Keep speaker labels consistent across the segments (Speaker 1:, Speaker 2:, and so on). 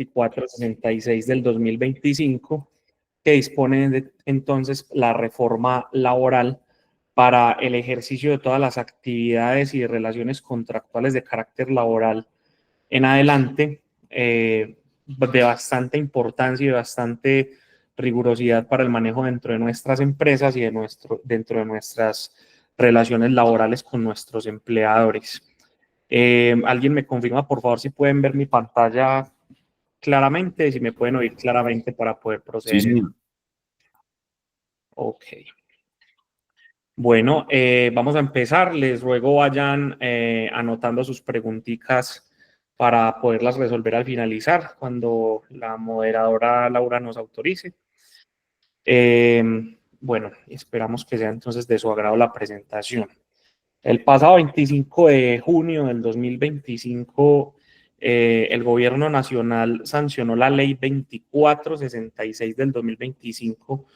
Speaker 1: 2466 del 2025, que dispone de, entonces la reforma laboral para el ejercicio de todas las actividades y relaciones contractuales de carácter laboral en adelante, de bastante importancia y de bastante rigurosidad para el manejo dentro de nuestras empresas y dentro de nuestras relaciones laborales con nuestros empleadores. ¿Alguien me confirma, por favor, si pueden ver mi pantalla claramente, si me pueden oír claramente para poder proceder?
Speaker 2: Sí.
Speaker 1: Ok. Bueno, vamos a empezar. Les ruego vayan anotando sus preguntitas para poderlas resolver al finalizar, cuando la moderadora Laura nos autorice. Bueno, esperamos que sea entonces de su agrado la presentación. El pasado 25 de junio del 2025, el Gobierno Nacional sancionó la Ley 2466 del 2025,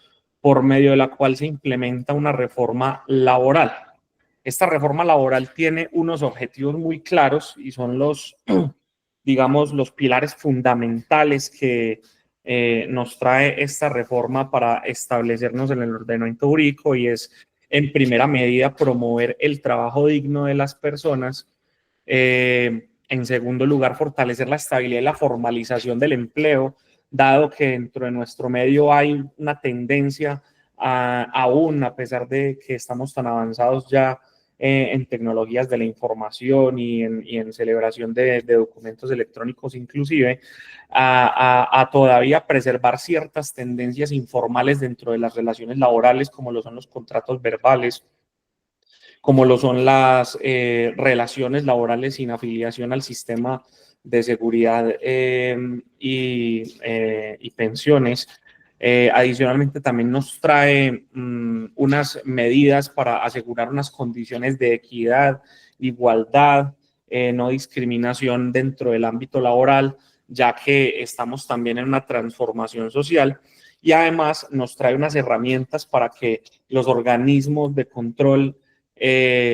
Speaker 1: por medio de la cual se implementa una reforma laboral. Esta reforma laboral tiene unos objetivos muy claros y son los, digamos, los pilares fundamentales que nos trae esta reforma para establecernos en el ordenamiento jurídico, y es, en primera medida, promover el trabajo digno de las personas. En segundo lugar, fortalecer la estabilidad y la formalización del empleo, dado que dentro de nuestro medio hay una tendencia aún, a pesar de que estamos tan avanzados ya en tecnologías de la información y en celebración de documentos electrónicos inclusive, a todavía preservar ciertas tendencias informales dentro de las relaciones laborales, como lo son los contratos verbales, como lo son las relaciones laborales sin afiliación al sistema de seguridad y pensiones. Adicionalmente, también nos trae unas medidas para asegurar unas condiciones de equidad, igualdad, no discriminación dentro del ámbito laboral, ya que estamos también en una transformación social. Y además nos trae unas herramientas para que los organismos de control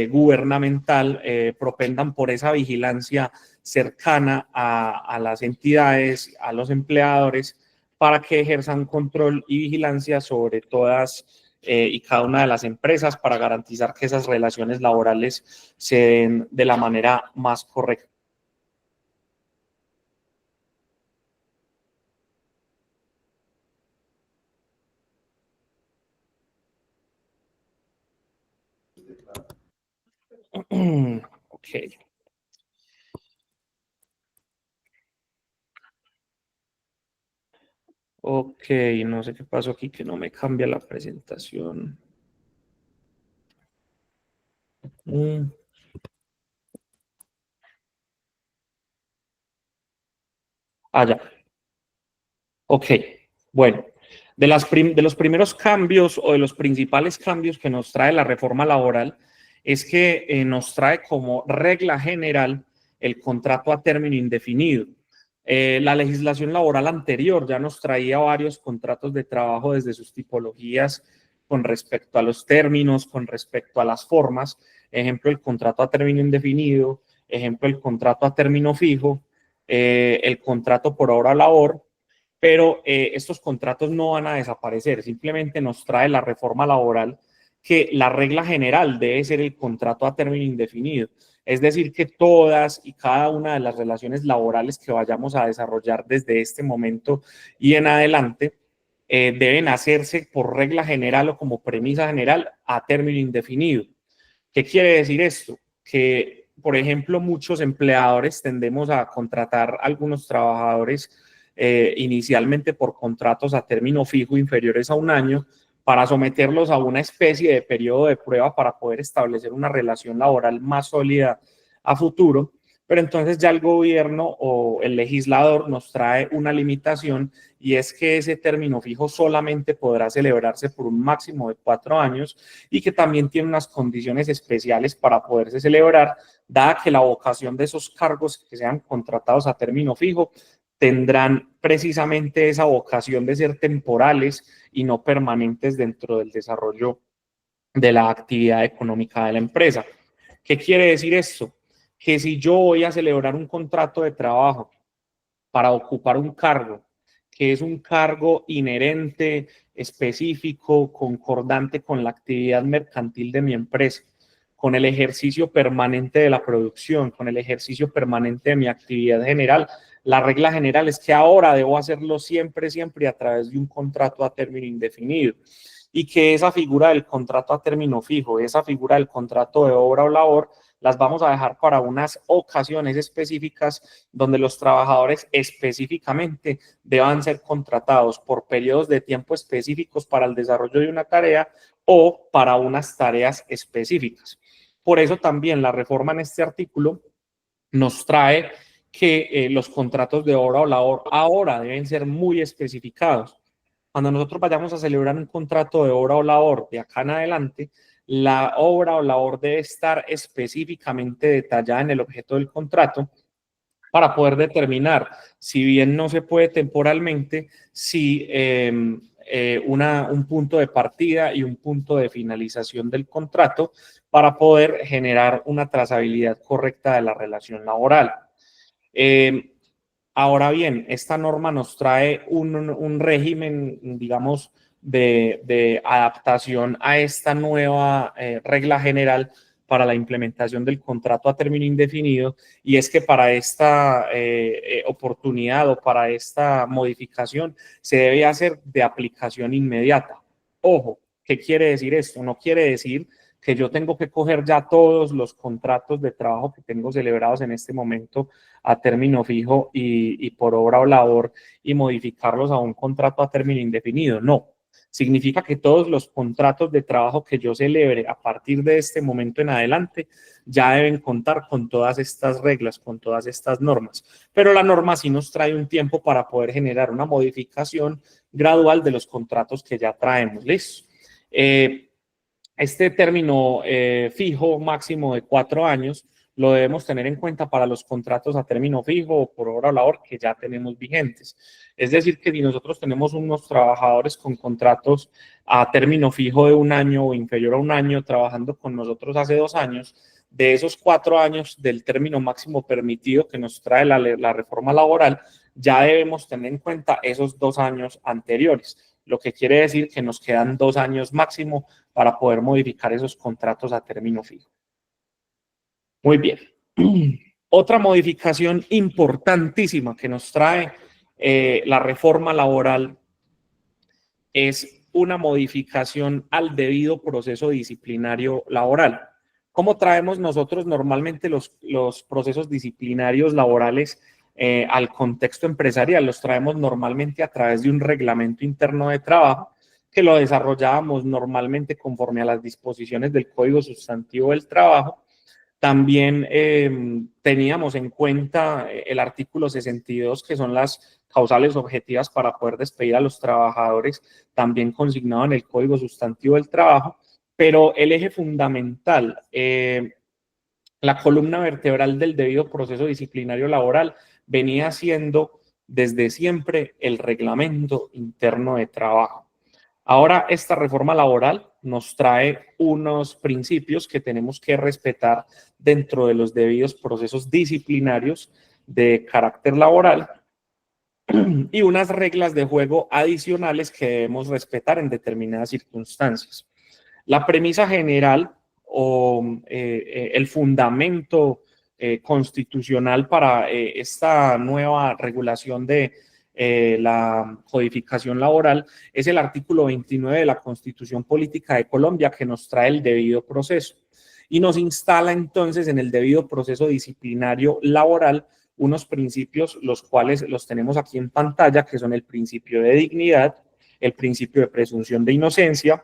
Speaker 1: gubernamental propendan por esa vigilancia cercana a las entidades, a los empleadores, para que ejerzan control y vigilancia sobre todas y cada una de las empresas, para garantizar que esas relaciones laborales se den de la manera más correcta. Ok. Ok, no sé qué pasó aquí, que no me cambia la presentación. Ya. Ok, bueno, de los primeros cambios o de los principales cambios que nos trae la reforma laboral es que nos trae como regla general el contrato a término indefinido. La legislación laboral anterior ya nos traía varios contratos de trabajo desde sus tipologías con respecto a los términos, con respecto a las formas. Ejemplo, el contrato a término indefinido, ejemplo, el contrato a término fijo, el contrato por hora labor. Pero estos contratos no van a desaparecer, simplemente nos trae la reforma laboral que la regla general debe ser el contrato a término indefinido. Es decir, que todas y cada una de las relaciones laborales que vayamos a desarrollar desde este momento y en adelante deben hacerse por regla general o como premisa general a término indefinido. ¿Qué quiere decir esto? Que, por ejemplo, muchos empleadores tendemos a contratar a algunos trabajadores inicialmente por contratos a término fijo inferiores a un año, para someterlos a una especie de periodo de prueba para poder establecer una relación laboral más sólida a futuro. Pero entonces ya el gobierno o el legislador nos trae una limitación, y es que ese término fijo solamente podrá celebrarse por un máximo de 4 años, y que también tiene unas condiciones especiales para poderse celebrar, dada que la vocación de esos cargos que sean contratados a término fijo tendrán precisamente esa vocación de ser temporales y no permanentes dentro del desarrollo de la actividad económica de la empresa. ¿Qué quiere decir esto? Que si yo voy a celebrar un contrato de trabajo para ocupar un cargo, que es un cargo inherente, específico, concordante con la actividad mercantil de mi empresa, con el ejercicio permanente de la producción, con el ejercicio permanente de mi actividad general. La regla general es que ahora debo hacerlo siempre, siempre a través de un contrato a término indefinido. Y que esa figura del contrato a término fijo, esa figura del contrato de obra o labor, las vamos a dejar para unas ocasiones específicas donde los trabajadores específicamente deban ser contratados por periodos de tiempo específicos para el desarrollo de una tarea o para unas tareas específicas. Por eso también la reforma en este artículo nos trae que los contratos de obra o labor ahora deben ser muy especificados. Cuando nosotros vayamos a celebrar un contrato de obra o labor de acá en adelante, la obra o labor debe estar específicamente detallada en el objeto del contrato para poder determinar, si bien no se puede temporalmente, si un punto de partida y un punto de finalización del contrato para poder generar una trazabilidad correcta de la relación laboral. Eh, Ahora bien, esta norma nos trae un régimen, digamos, de adaptación a esta nueva regla general para la implementación del contrato a término indefinido, y es que para esta oportunidad o para esta modificación se debe hacer de aplicación inmediata. Ojo, ¿qué quiere decir esto? No quiere decir que yo tengo que coger ya todos los contratos de trabajo que tengo celebrados en este momento a término fijo y por obra o labor y modificarlos a un contrato a término indefinido. No, significa que todos los contratos de trabajo que yo celebre a partir de este momento en adelante ya deben contar con todas estas reglas, con todas estas normas. Pero la norma sí nos trae un tiempo para poder generar una modificación gradual de los contratos que ya traemos. ¿Listo? Este término fijo máximo de 4 años lo debemos tener en cuenta para los contratos a término fijo o por obra o labor que ya tenemos vigentes. Es decir, que si nosotros tenemos unos trabajadores con contratos a término fijo de 1 año o inferior a 1 año trabajando con nosotros hace 2 años, de esos 4 años del término máximo permitido que nos trae la reforma laboral, ya debemos tener en cuenta esos 2 años anteriores, lo que quiere decir que nos quedan 2 años máximo para poder modificar esos contratos a término fijo. Muy bien. Otra modificación importantísima que nos trae la reforma laboral es una modificación al debido proceso disciplinario laboral. ¿Cómo traemos nosotros normalmente los procesos disciplinarios laborales al contexto empresarial? Los traemos normalmente a través de un reglamento interno de trabajo que lo desarrollábamos normalmente conforme a las disposiciones del Código Sustantivo del Trabajo. También teníamos en cuenta el artículo 62, que son las causales objetivas para poder despedir a los trabajadores, también consignado en el Código Sustantivo del Trabajo, pero el eje fundamental, la columna vertebral del debido proceso disciplinario laboral, venía siendo desde siempre el reglamento interno de trabajo. Ahora, esta reforma laboral nos trae unos principios que tenemos que respetar dentro de los debidos procesos disciplinarios de carácter laboral y unas reglas de juego adicionales que debemos respetar en determinadas circunstancias. La premisa general o el fundamento constitucional para esta nueva regulación de la codificación laboral es el artículo 29 de la Constitución Política de Colombia, que nos trae el debido proceso y nos instala entonces en el debido proceso disciplinario laboral unos principios, los cuales los tenemos aquí en pantalla, que son el principio de dignidad, el principio de presunción de inocencia,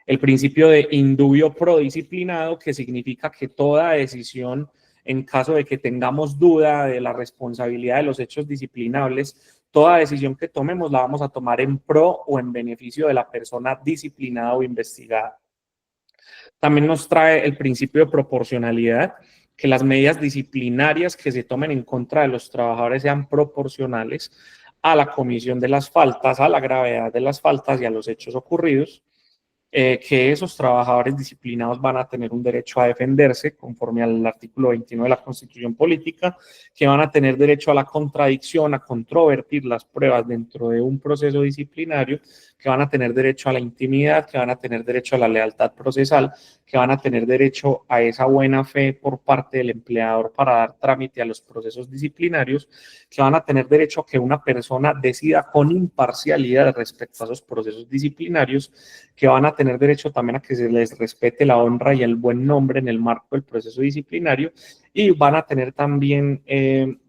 Speaker 1: el principio de indubio prodisciplinado, que significa que toda decisión, en caso de que tengamos duda de la responsabilidad de los hechos disciplinables, toda decisión que tomemos la vamos a tomar en pro o en beneficio de la persona disciplinada o investigada. También nos trae el principio de proporcionalidad, que las medidas disciplinarias que se tomen en contra de los trabajadores sean proporcionales a la comisión de las faltas, a la gravedad de las faltas y a los hechos ocurridos. que esos trabajadores disciplinados van a tener un derecho a defenderse conforme al artículo 21 de la Constitución Política, que van a tener derecho a la contradicción, a controvertir las pruebas dentro de un proceso disciplinario, que van a tener derecho a la intimidad, que van a tener derecho a la lealtad procesal, que van a tener derecho a esa buena fe por parte del empleador para dar trámite a los procesos disciplinarios, que van a tener derecho a que una persona decida con imparcialidad respecto a esos procesos disciplinarios, que van a tener derecho también a que se les respete la honra y el buen nombre en el marco del proceso disciplinario, y van a tener también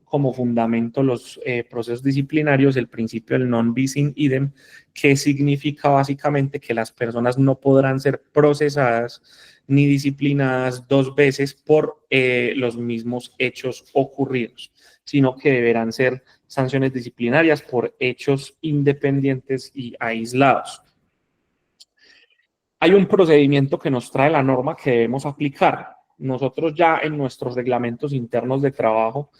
Speaker 1: como fundamento los procesos disciplinarios el principio del non bis in idem, que significa básicamente que las personas no podrán ser procesadas ni disciplinadas dos veces por los mismos hechos ocurridos, sino que deberán ser sanciones disciplinarias por hechos independientes y aislados. Hay un procedimiento que nos trae la norma que debemos aplicar. Nosotros ya en nuestros reglamentos internos de trabajo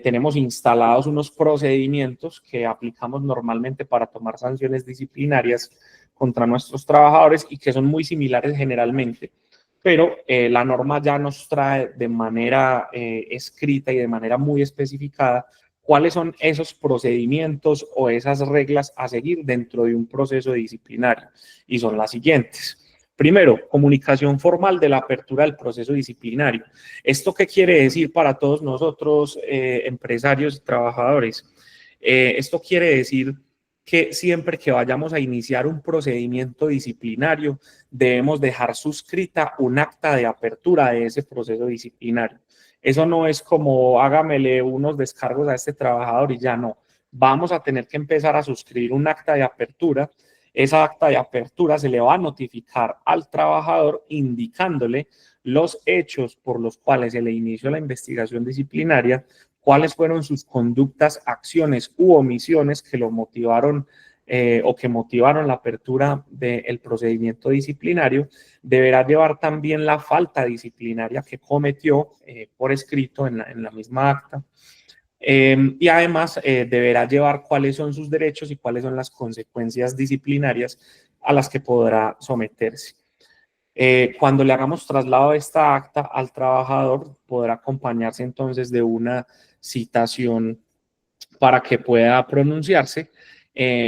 Speaker 1: tenemos instalados unos procedimientos que aplicamos normalmente para tomar sanciones disciplinarias contra nuestros trabajadores y que son muy similares generalmente, pero la norma ya nos trae de manera escrita y de manera muy especificada cuáles son esos procedimientos o esas reglas a seguir dentro de un proceso disciplinario. Y son las siguientes. Primero, comunicación formal de la apertura del proceso disciplinario. ¿Esto qué quiere decir para todos nosotros, empresarios y trabajadores? Esto quiere decir que siempre que vayamos a iniciar un procedimiento disciplinario, debemos dejar suscrita un acta de apertura de ese proceso disciplinario. Eso no es como hágamele unos descargos a este trabajador y ya no. Vamos a tener que empezar a suscribir un acta de apertura. Esa acta de apertura se le va a notificar al trabajador indicándole los hechos por los cuales se le inició la investigación disciplinaria, cuáles fueron sus conductas, acciones u omisiones que lo motivaron o que motivaron la apertura del procedimiento disciplinario. Deberá llevar también la falta disciplinaria que cometió por escrito en la misma acta. Y además deberá llevar cuáles son sus derechos y cuáles son las consecuencias disciplinarias a las que podrá someterse. Cuando le hagamos traslado de esta acta al trabajador, podrá acompañarse entonces de una citación para que pueda pronunciarse.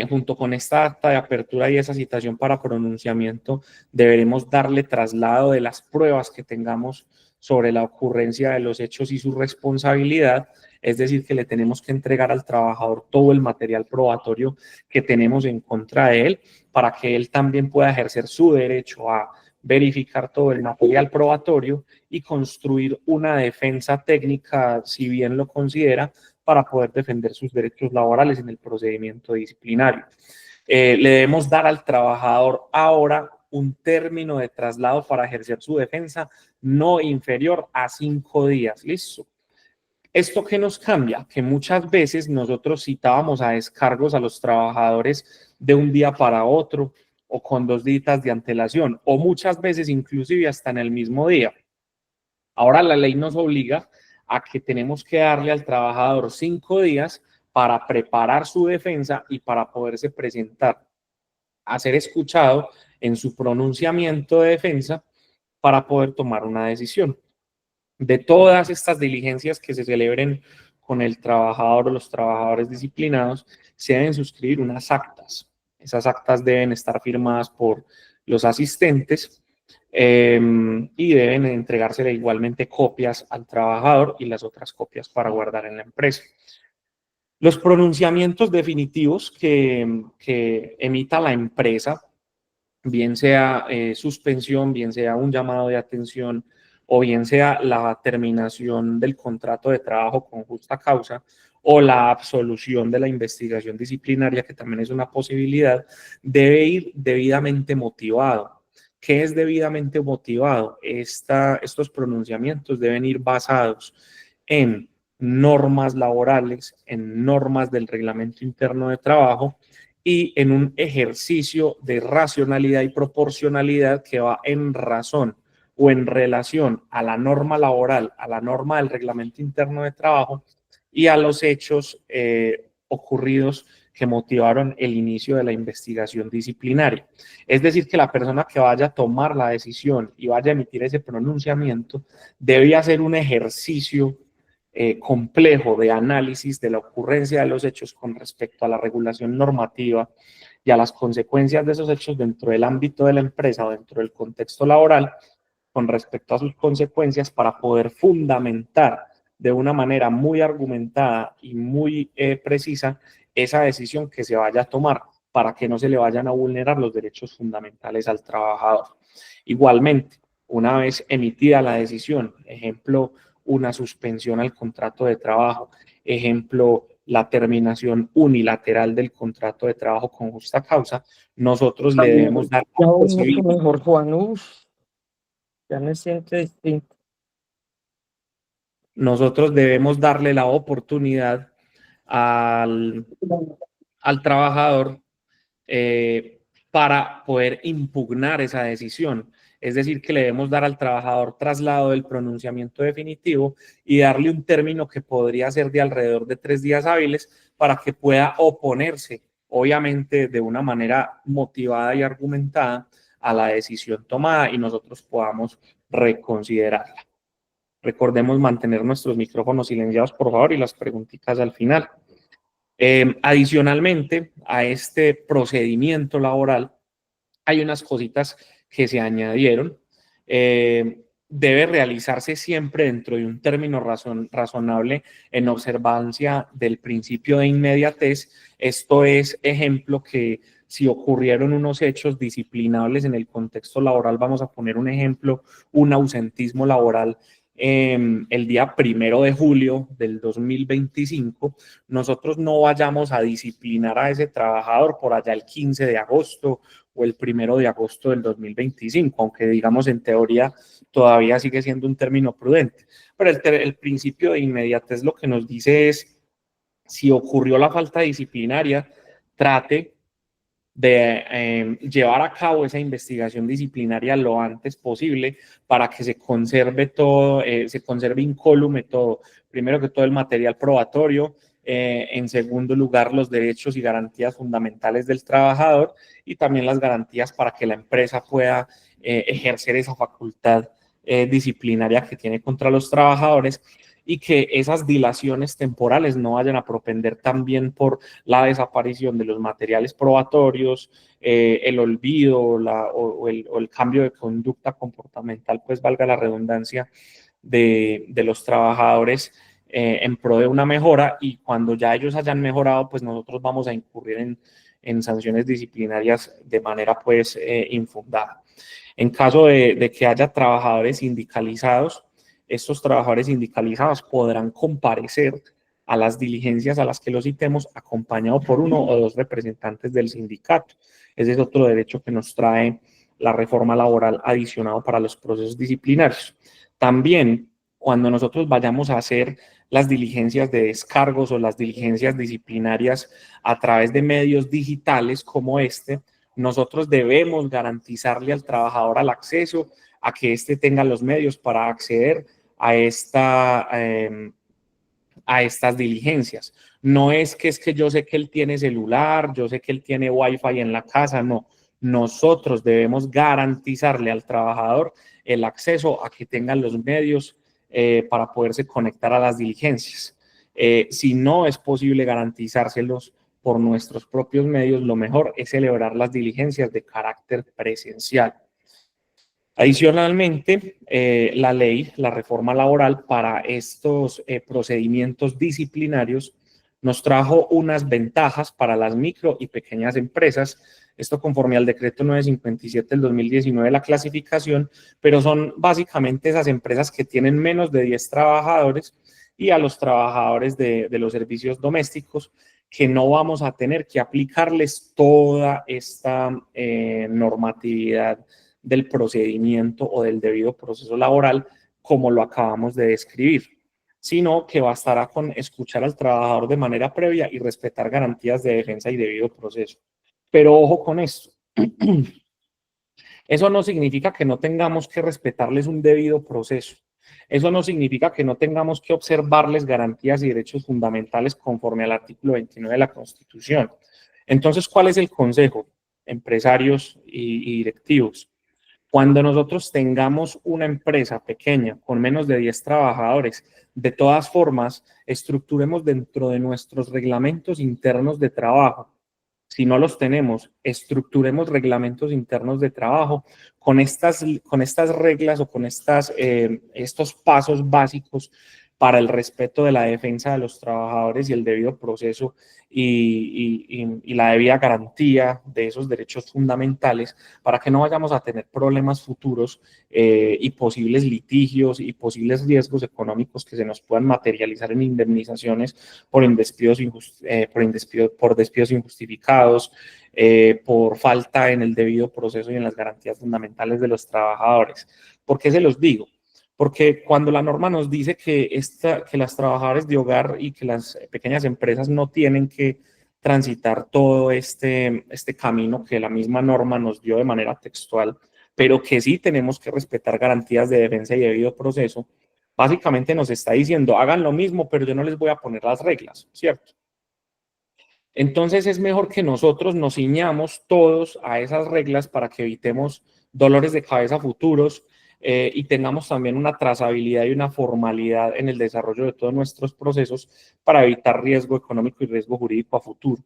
Speaker 1: Junto con esta acta de apertura y esa citación para pronunciamiento, deberemos darle traslado de las pruebas que tengamos sobre la ocurrencia de los hechos y su responsabilidad, es decir, que le tenemos que entregar al trabajador todo el material probatorio que tenemos en contra de él, para que él también pueda ejercer su derecho a verificar todo el material probatorio y construir una defensa técnica, si bien lo considera, para poder defender sus derechos laborales en el procedimiento disciplinario. Le debemos dar al trabajador ahora un término de traslado para ejercer su defensa no inferior a 5 días. ¿Listo? ¿Esto qué nos cambia? Que muchas veces nosotros citábamos a descargos a los trabajadores de un día para otro o con 2 días de antelación, o muchas veces inclusive hasta en el mismo día. Ahora la ley nos obliga a que tenemos que darle al trabajador 5 días para preparar su defensa y para poderse presentar a ser escuchado en su pronunciamiento de defensa para poder tomar una decisión. De todas estas diligencias que se celebren con el trabajador o los trabajadores disciplinados, se deben suscribir unas actas. Esas actas deben estar firmadas por los asistentes y deben entregársele igualmente copias al trabajador y las otras copias para guardar en la empresa. Los pronunciamientos definitivos que emita la empresa, bien sea suspensión, bien sea un llamado de atención o bien sea la terminación del contrato de trabajo con justa causa o la absolución de la investigación disciplinaria, que también es una posibilidad, debe ir debidamente motivado. ¿Qué es debidamente motivado? Estos pronunciamientos deben ir basados en normas laborales, en normas del reglamento interno de trabajo y en un ejercicio de racionalidad y proporcionalidad que va en razón o en relación a la norma laboral, a la norma del reglamento interno de trabajo y a los hechos ocurridos que motivaron el inicio de la investigación disciplinaria. Es decir, que la persona que vaya a tomar la decisión y vaya a emitir ese pronunciamiento debe hacer un ejercicio complejo de análisis de la ocurrencia de los hechos con respecto a la regulación normativa y a las consecuencias de esos hechos dentro del ámbito de la empresa o dentro del contexto laboral con respecto a sus consecuencias para poder fundamentar de una manera muy argumentada y muy precisa esa decisión que se vaya a tomar para que no se le vayan a vulnerar los derechos fundamentales al trabajador. Igualmente, una vez emitida la decisión, ejemplo, una suspensión al contrato de trabajo, ejemplo, la terminación unilateral del contrato de trabajo con justa causa, nosotros le debemos dar
Speaker 2: ya mucho mejor, Juan. Uf, ya me siento distinto.
Speaker 1: Nosotros debemos darle la oportunidad al, al trabajador para poder impugnar esa decisión. Es decir, que le debemos dar al trabajador traslado del pronunciamiento definitivo y darle un término que podría ser de alrededor de 3 días hábiles para que pueda oponerse, obviamente de una manera motivada y argumentada, a la decisión tomada y nosotros podamos reconsiderarla. Recordemos mantener nuestros micrófonos silenciados, por favor, y las preguntitas al final. Adicionalmente a este procedimiento laboral, hay unas cositas que se añadieron. Debe realizarse siempre dentro de un término razonable en observancia del principio de inmediatez. Esto es, ejemplo, que si ocurrieron unos hechos disciplinables en el contexto laboral, vamos a poner un ejemplo, un ausentismo laboral el día 1 de julio del 2025, nosotros no vayamos a disciplinar a ese trabajador por allá el 15 de agosto o el 1 de agosto del 2025, aunque digamos en teoría todavía sigue siendo un término prudente. Pero el principio de inmediatez lo que nos dice es, si ocurrió la falta disciplinaria, trate de llevar a cabo esa investigación disciplinaria lo antes posible para que se conserve todo, se conserve incólume todo, primero que todo el material probatorio, en segundo lugar los derechos y garantías fundamentales del trabajador y también las garantías para que la empresa pueda ejercer esa facultad disciplinaria que tiene contra los trabajadores y que esas dilaciones temporales no vayan a propender también por la desaparición de los materiales probatorios, el olvido o el cambio de conducta comportamental, pues valga la redundancia, de los trabajadores en pro de una mejora y cuando ya ellos hayan mejorado, pues nosotros vamos a incurrir en sanciones disciplinarias de manera pues infundada. En caso de que haya trabajadores sindicalizados, estos trabajadores sindicalizados podrán comparecer a las diligencias a las que los citemos acompañado por uno o dos representantes del sindicato. Ese es otro derecho que nos trae la reforma laboral adicionado para los procesos disciplinarios. También, cuando nosotros vayamos a hacer las diligencias de descargos o las diligencias disciplinarias a través de medios digitales como este, nosotros debemos garantizarle al trabajador el acceso a que éste tenga los medios para acceder a estas diligencias. No es que yo sé que él tiene celular, yo sé que él tiene wifi en la casa, no. Nosotros debemos garantizarle al trabajador el acceso a que tengan los medios para poderse conectar a las diligencias. Si no es posible garantizárselos por nuestros propios medios, lo mejor es celebrar las diligencias de carácter presencial. Adicionalmente, la ley, la reforma laboral para estos procedimientos disciplinarios nos trajo unas ventajas para las micro y pequeñas empresas. Esto conforme al decreto 957 del 2019, la clasificación, pero son básicamente esas empresas que tienen menos de 10 trabajadores y a los trabajadores de los servicios domésticos que no vamos a tener que aplicarles toda esta normatividad del procedimiento o del debido proceso laboral como lo acabamos de describir, sino que bastará con escuchar al trabajador de manera previa y respetar garantías de defensa y debido proceso. Pero ojo con esto. Eso no significa que no tengamos que respetarles un debido proceso. Eso no significa que no tengamos que observarles garantías y derechos fundamentales conforme al artículo 29 de la Constitución. Entonces, ¿cuál es el consejo? Empresarios y directivos. Cuando nosotros tengamos una empresa pequeña con menos de 10 trabajadores, de todas formas, estructuremos dentro de nuestros reglamentos internos de trabajo. Si no los tenemos, estructuremos reglamentos internos de trabajo con estas reglas o con estos pasos básicos para el respeto de la defensa de los trabajadores y el debido proceso y la debida garantía de esos derechos fundamentales para que no vayamos a tener problemas futuros y posibles litigios y posibles riesgos económicos que se nos puedan materializar en indemnizaciones por despidos injustificados, por falta en el debido proceso y en las garantías fundamentales de los trabajadores. ¿Por qué se los digo? Porque cuando la norma nos dice que las trabajadoras de hogar y que las pequeñas empresas no tienen que transitar todo este camino que la misma norma nos dio de manera textual, pero que sí tenemos que respetar garantías de defensa y debido proceso, básicamente nos está diciendo, hagan lo mismo, pero yo no les voy a poner las reglas, ¿cierto? Entonces es mejor que nosotros nos ciñamos todos a esas reglas para que evitemos dolores de cabeza futuros y tengamos también una trazabilidad y una formalidad en el desarrollo de todos nuestros procesos para evitar riesgo económico y riesgo jurídico a futuro.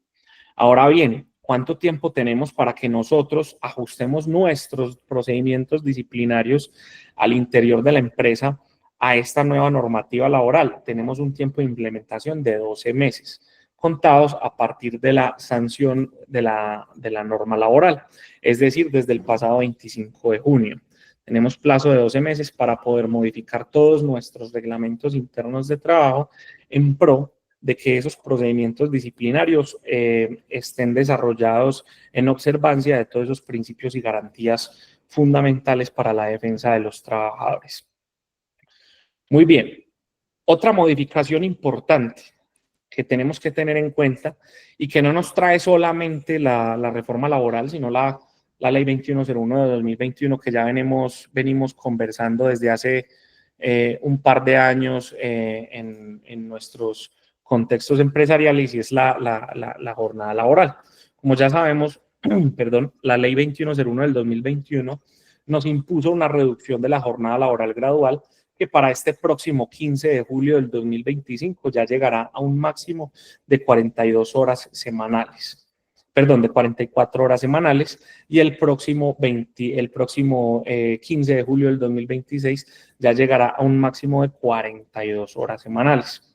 Speaker 1: Ahora bien, ¿cuánto tiempo tenemos para que nosotros ajustemos nuestros procedimientos disciplinarios al interior de la empresa a esta nueva normativa laboral? Tenemos un tiempo de implementación de 12 meses contados a partir de la sanción de la norma laboral, es decir, desde el pasado 25 de junio. Tenemos plazo de 12 meses para poder modificar todos nuestros reglamentos internos de trabajo en pro de que esos procedimientos disciplinarios estén desarrollados en observancia de todos esos principios y garantías fundamentales para la defensa de los trabajadores. Muy bien. Otra modificación importante que tenemos que tener en cuenta y que no nos trae solamente la reforma laboral, sino la Ley 2101 de 2021 que ya venimos conversando desde hace un par de años en nuestros contextos empresariales y es la jornada laboral. Como ya sabemos, perdón, la Ley 2101 del 2021 nos impuso una reducción de la jornada laboral gradual que para este próximo 15 de julio del 2025 ya llegará a un máximo de 42 horas semanales. Perdón, de 44 horas semanales y el próximo 15 de julio del 2026 ya llegará a un máximo de 42 horas semanales.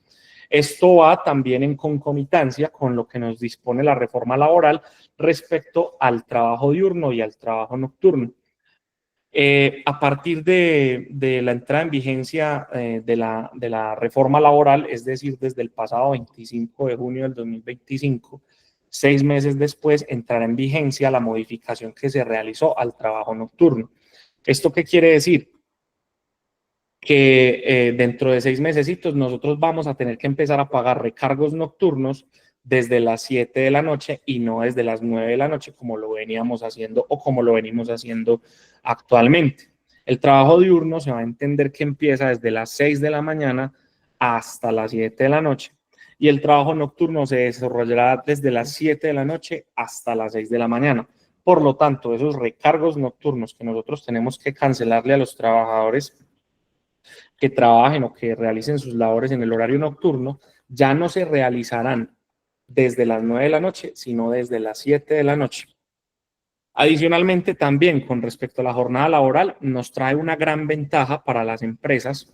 Speaker 1: Esto va también en concomitancia con lo que nos dispone la reforma laboral respecto al trabajo diurno y al trabajo nocturno. A partir de la entrada en vigencia de la reforma laboral, es decir, desde el pasado 25 de junio del 2025, 6 meses después entrará en vigencia la modificación que se realizó al trabajo nocturno. ¿Esto qué quiere decir? Que dentro de 6 mesecitos nosotros vamos a tener que empezar a pagar recargos nocturnos desde las 7 de la noche y no desde las 9 de la noche como lo veníamos haciendo o como lo venimos haciendo actualmente. El trabajo diurno se va a entender que empieza desde las 6 de la mañana hasta las 7 de la noche y el trabajo nocturno se desarrollará desde las 7 de la noche hasta las 6 de la mañana. Por lo tanto, esos recargos nocturnos que nosotros tenemos que cancelarle a los trabajadores que trabajen o que realicen sus labores en el horario nocturno, ya no se realizarán desde las 9 de la noche, sino desde las 7 de la noche. Adicionalmente, también con respecto a la jornada laboral, nos trae una gran ventaja para las empresas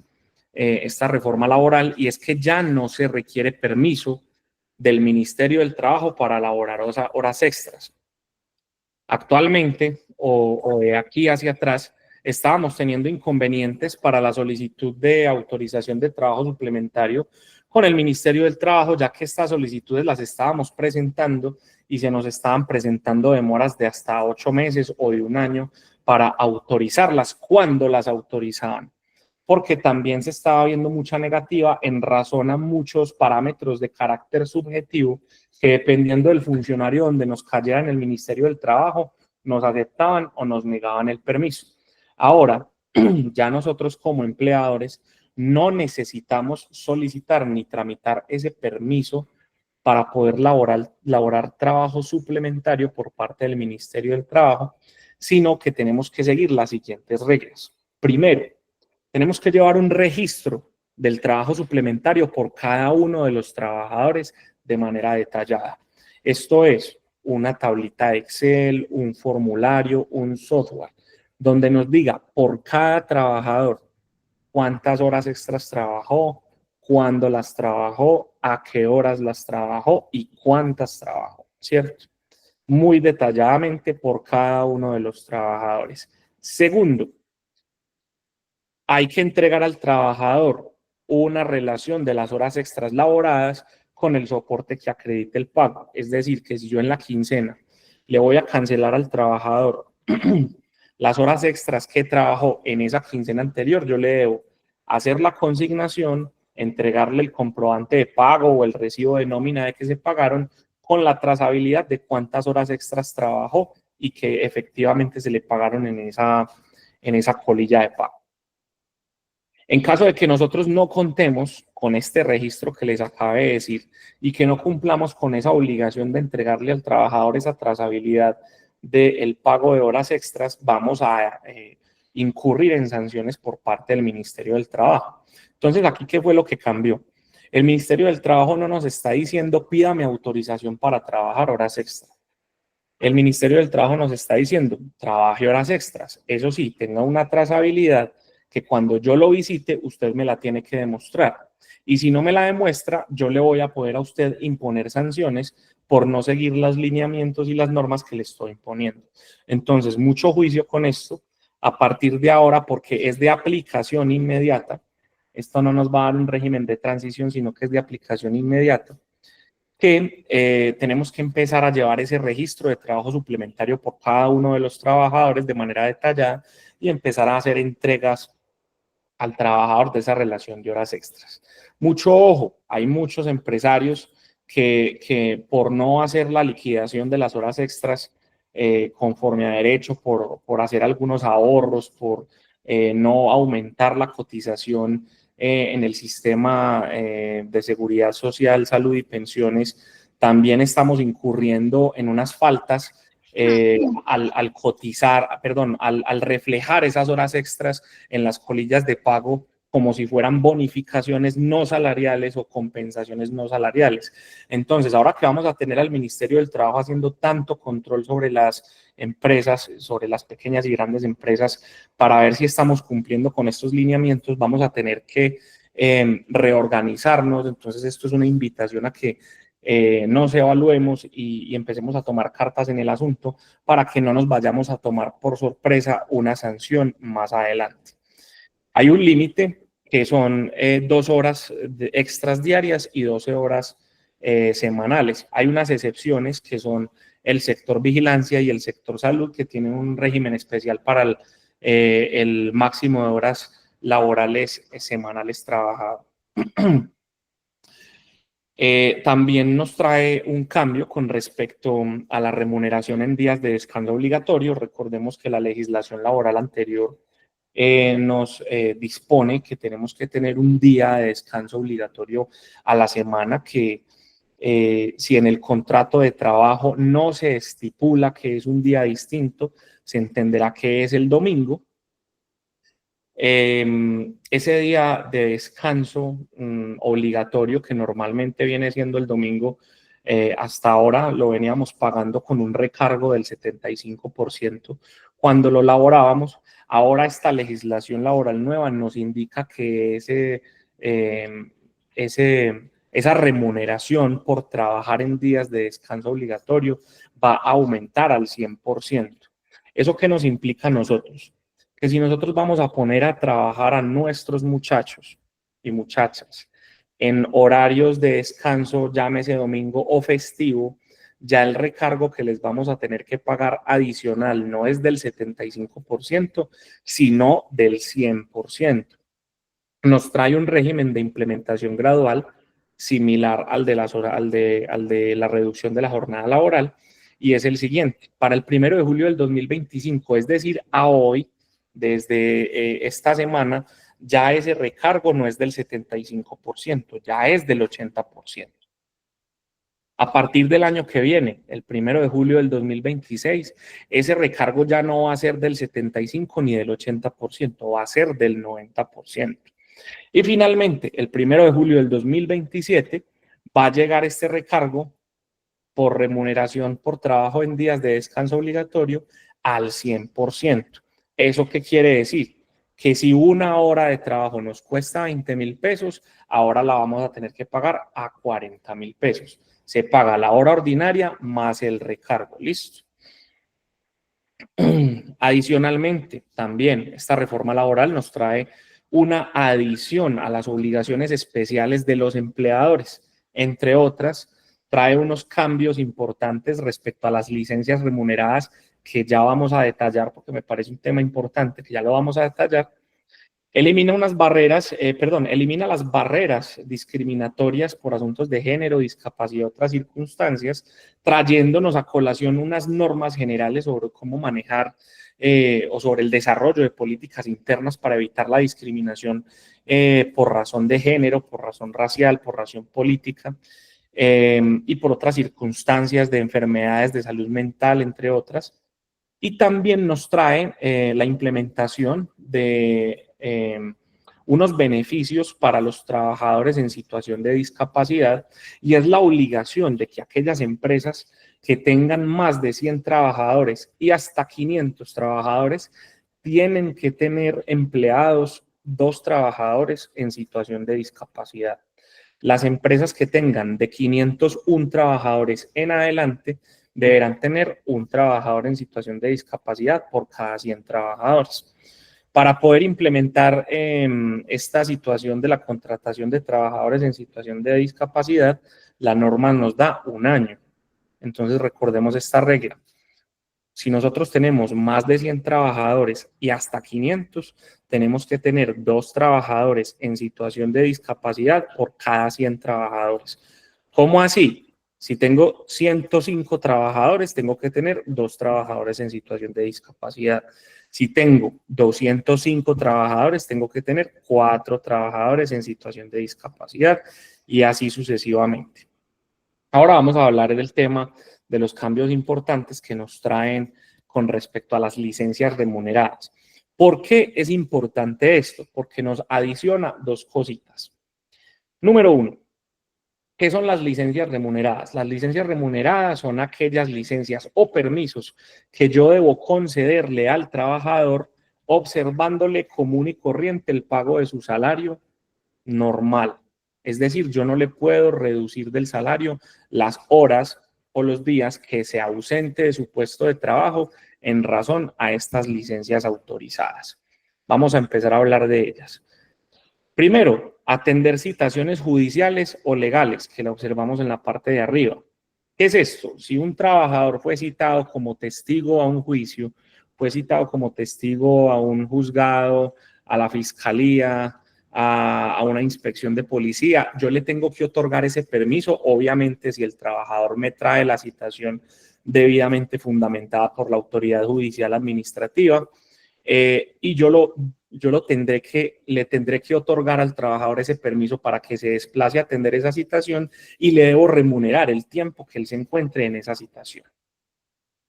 Speaker 1: esta reforma laboral y es que ya no se requiere permiso del Ministerio del Trabajo para elaborar horas extras. Actualmente, o de aquí hacia atrás, estábamos teniendo inconvenientes para la solicitud de autorización de trabajo suplementario con el Ministerio del Trabajo, ya que estas solicitudes las estábamos presentando y se nos estaban presentando demoras de hasta 8 meses o de un año para autorizarlas, cuando las autorizaban, porque también se estaba viendo mucha negativa en razón a muchos parámetros de carácter subjetivo que dependiendo del funcionario donde nos cayera en el Ministerio del Trabajo, nos aceptaban o nos negaban el permiso. Ahora, ya nosotros como empleadores no necesitamos solicitar ni tramitar ese permiso para poder laborar trabajo suplementario por parte del Ministerio del Trabajo, sino que tenemos que seguir las siguientes reglas. Primero, tenemos que llevar un registro del trabajo suplementario por cada uno de los trabajadores de manera detallada. Esto es una tablita de Excel, un formulario, un software, donde nos diga por cada trabajador cuántas horas extras trabajó, cuándo las trabajó, a qué horas las trabajó y cuántas trabajó, ¿cierto? Muy detalladamente por cada uno de los trabajadores. Segundo, hay que entregar al trabajador una relación de las horas extras laboradas con el soporte que acredite el pago. Es decir, que si yo en la quincena le voy a cancelar al trabajador las horas extras que trabajó en esa quincena anterior, yo le debo hacer la consignación, entregarle el comprobante de pago o el recibo de nómina de que se pagaron con la trazabilidad de cuántas horas extras trabajó y que efectivamente se le pagaron en esa colilla de pago. En caso de que nosotros no contemos con este registro que les acabé de decir y que no cumplamos con esa obligación de entregarle al trabajador esa trazabilidad del pago de horas extras, vamos a incurrir en sanciones por parte del Ministerio del Trabajo. Entonces, aquí, ¿qué fue lo que cambió? El Ministerio del Trabajo no nos está diciendo pídame autorización para trabajar horas extras. El Ministerio del Trabajo nos está diciendo trabaje horas extras. Eso sí, tenga una trazabilidad que cuando yo lo visite, usted me la tiene que demostrar. Y si no me la demuestra, yo le voy a poder a usted imponer sanciones por no seguir los lineamientos y las normas que le estoy imponiendo. Entonces, mucho juicio con esto. A partir de ahora, porque es de aplicación inmediata, esto no nos va a dar un régimen de transición, sino que es de aplicación inmediata, que tenemos que empezar a llevar ese registro de trabajo suplementario por cada uno de los trabajadores de manera detallada y empezar a hacer entregas al trabajador de esa relación de horas extras. Mucho ojo, hay muchos empresarios que por no hacer la liquidación de las horas extras conforme a derecho, por hacer algunos ahorros, por no aumentar la cotización en el sistema de seguridad social, salud y pensiones, también estamos incurriendo en unas faltas al cotizar, perdón, al reflejar esas horas extras en las colillas de pago como si fueran bonificaciones no salariales o compensaciones no salariales. Entonces, ahora que vamos a tener al Ministerio del Trabajo haciendo tanto control sobre las empresas, sobre las pequeñas y grandes empresas, para ver si estamos cumpliendo con estos lineamientos, vamos a tener que reorganizarnos. Entonces, esto es una invitación a que nos evaluemos y empecemos a tomar cartas en el asunto para que no nos vayamos a tomar por sorpresa una sanción más adelante. Hay un límite que son 2 horas extras diarias y 12 horas semanales. Hay unas excepciones que son el sector vigilancia y el sector salud, que tienen un régimen especial para el máximo de horas laborales semanales trabajadas. También nos trae un cambio con respecto a la remuneración en días de descanso obligatorio. Recordemos que la legislación laboral anterior nos dispone que tenemos que tener un día de descanso obligatorio a la semana, que si en el contrato de trabajo no se estipula que es un día distinto, se entenderá que es el domingo. Ese día de descanso obligatorio, que normalmente viene siendo el domingo, hasta ahora lo veníamos pagando con un recargo del 75% cuando lo laborábamos. Ahora esta legislación laboral nueva nos indica que esa remuneración por trabajar en días de descanso obligatorio va a aumentar al 100%. ¿Eso qué nos implica a nosotros? Que si nosotros vamos a poner a trabajar a nuestros muchachos y muchachas en horarios de descanso, llámese domingo o festivo, ya el recargo que les vamos a tener que pagar adicional no es del 75%, sino del 100%. Nos trae un régimen de implementación gradual similar al de la reducción de la jornada laboral, y es el siguiente. Para el 1 de julio del 2025, es decir, a hoy, desde esta semana, ya ese recargo no es del 75%, ya es del 80%. A partir del año que viene, el 1 de julio del 2026, ese recargo ya no va a ser del 75 ni del 80%, va a ser del 90%. Y finalmente, el 1 de julio del 2027, va a llegar este recargo por remuneración por trabajo en días de descanso obligatorio al 100%. ¿Eso qué quiere decir? Que si una hora de trabajo nos cuesta 20,000 pesos, ahora la vamos a tener que pagar a 40,000 pesos. Se paga la hora ordinaria más el recargo. ¿Listo? Adicionalmente, también esta reforma laboral nos trae una adición a las obligaciones especiales de los empleadores. Entre otras, trae unos cambios importantes respecto a las licencias remuneradas que ya vamos a detallar porque me parece un tema importante que ya lo vamos a detallar. Elimina elimina las barreras discriminatorias por asuntos de género, discapacidad y otras circunstancias, trayéndonos a colación unas normas generales sobre cómo manejar o sobre el desarrollo de políticas internas para evitar la discriminación por razón de género, por razón racial, por razón política y por otras circunstancias de enfermedades de salud mental, entre otras. Y también nos trae la implementación de unos beneficios para los trabajadores en situación de discapacidad, y es la obligación de que aquellas empresas que tengan más de 100 trabajadores y hasta 500 trabajadores tienen que tener empleados 2 trabajadores en situación de discapacidad. Las empresas que tengan de 501 trabajadores en adelante deberán tener un trabajador en situación de discapacidad por cada 100 trabajadores. Para poder implementar esta situación de la contratación de trabajadores en situación de discapacidad, la norma nos da 1 año. Entonces, recordemos esta regla. Si nosotros tenemos más de 100 trabajadores y hasta 500, tenemos que tener 2 trabajadores en situación de discapacidad por cada 100 trabajadores. ¿Cómo así? Si tengo 105 trabajadores, tengo que tener 2 trabajadores en situación de discapacidad. Si tengo 205 trabajadores, tengo que tener 4 trabajadores en situación de discapacidad y así sucesivamente. Ahora vamos a hablar del tema de los cambios importantes que nos traen con respecto a las licencias remuneradas. ¿Por qué es importante esto? Porque nos adiciona 2 cositas. Número 1, ¿qué son las licencias remuneradas? Las licencias remuneradas son aquellas licencias o permisos que yo debo concederle al trabajador observándole común y corriente el pago de su salario normal. Es decir, yo no le puedo reducir del salario las horas o los días que se ausente de su puesto de trabajo en razón a estas licencias autorizadas. Vamos a empezar a hablar de ellas. Primero, atender citaciones judiciales o legales, que la observamos en la parte de arriba. ¿Qué es esto? Si un trabajador fue citado como testigo a un juicio, fue citado como testigo a un juzgado, a la fiscalía, a una inspección de policía, yo le tengo que otorgar ese permiso, obviamente si el trabajador me trae la citación debidamente fundamentada por la autoridad judicial administrativa, y le tendré que otorgar al trabajador ese permiso para que se desplace a atender esa citación y le debo remunerar el tiempo que él se encuentre en esa citación.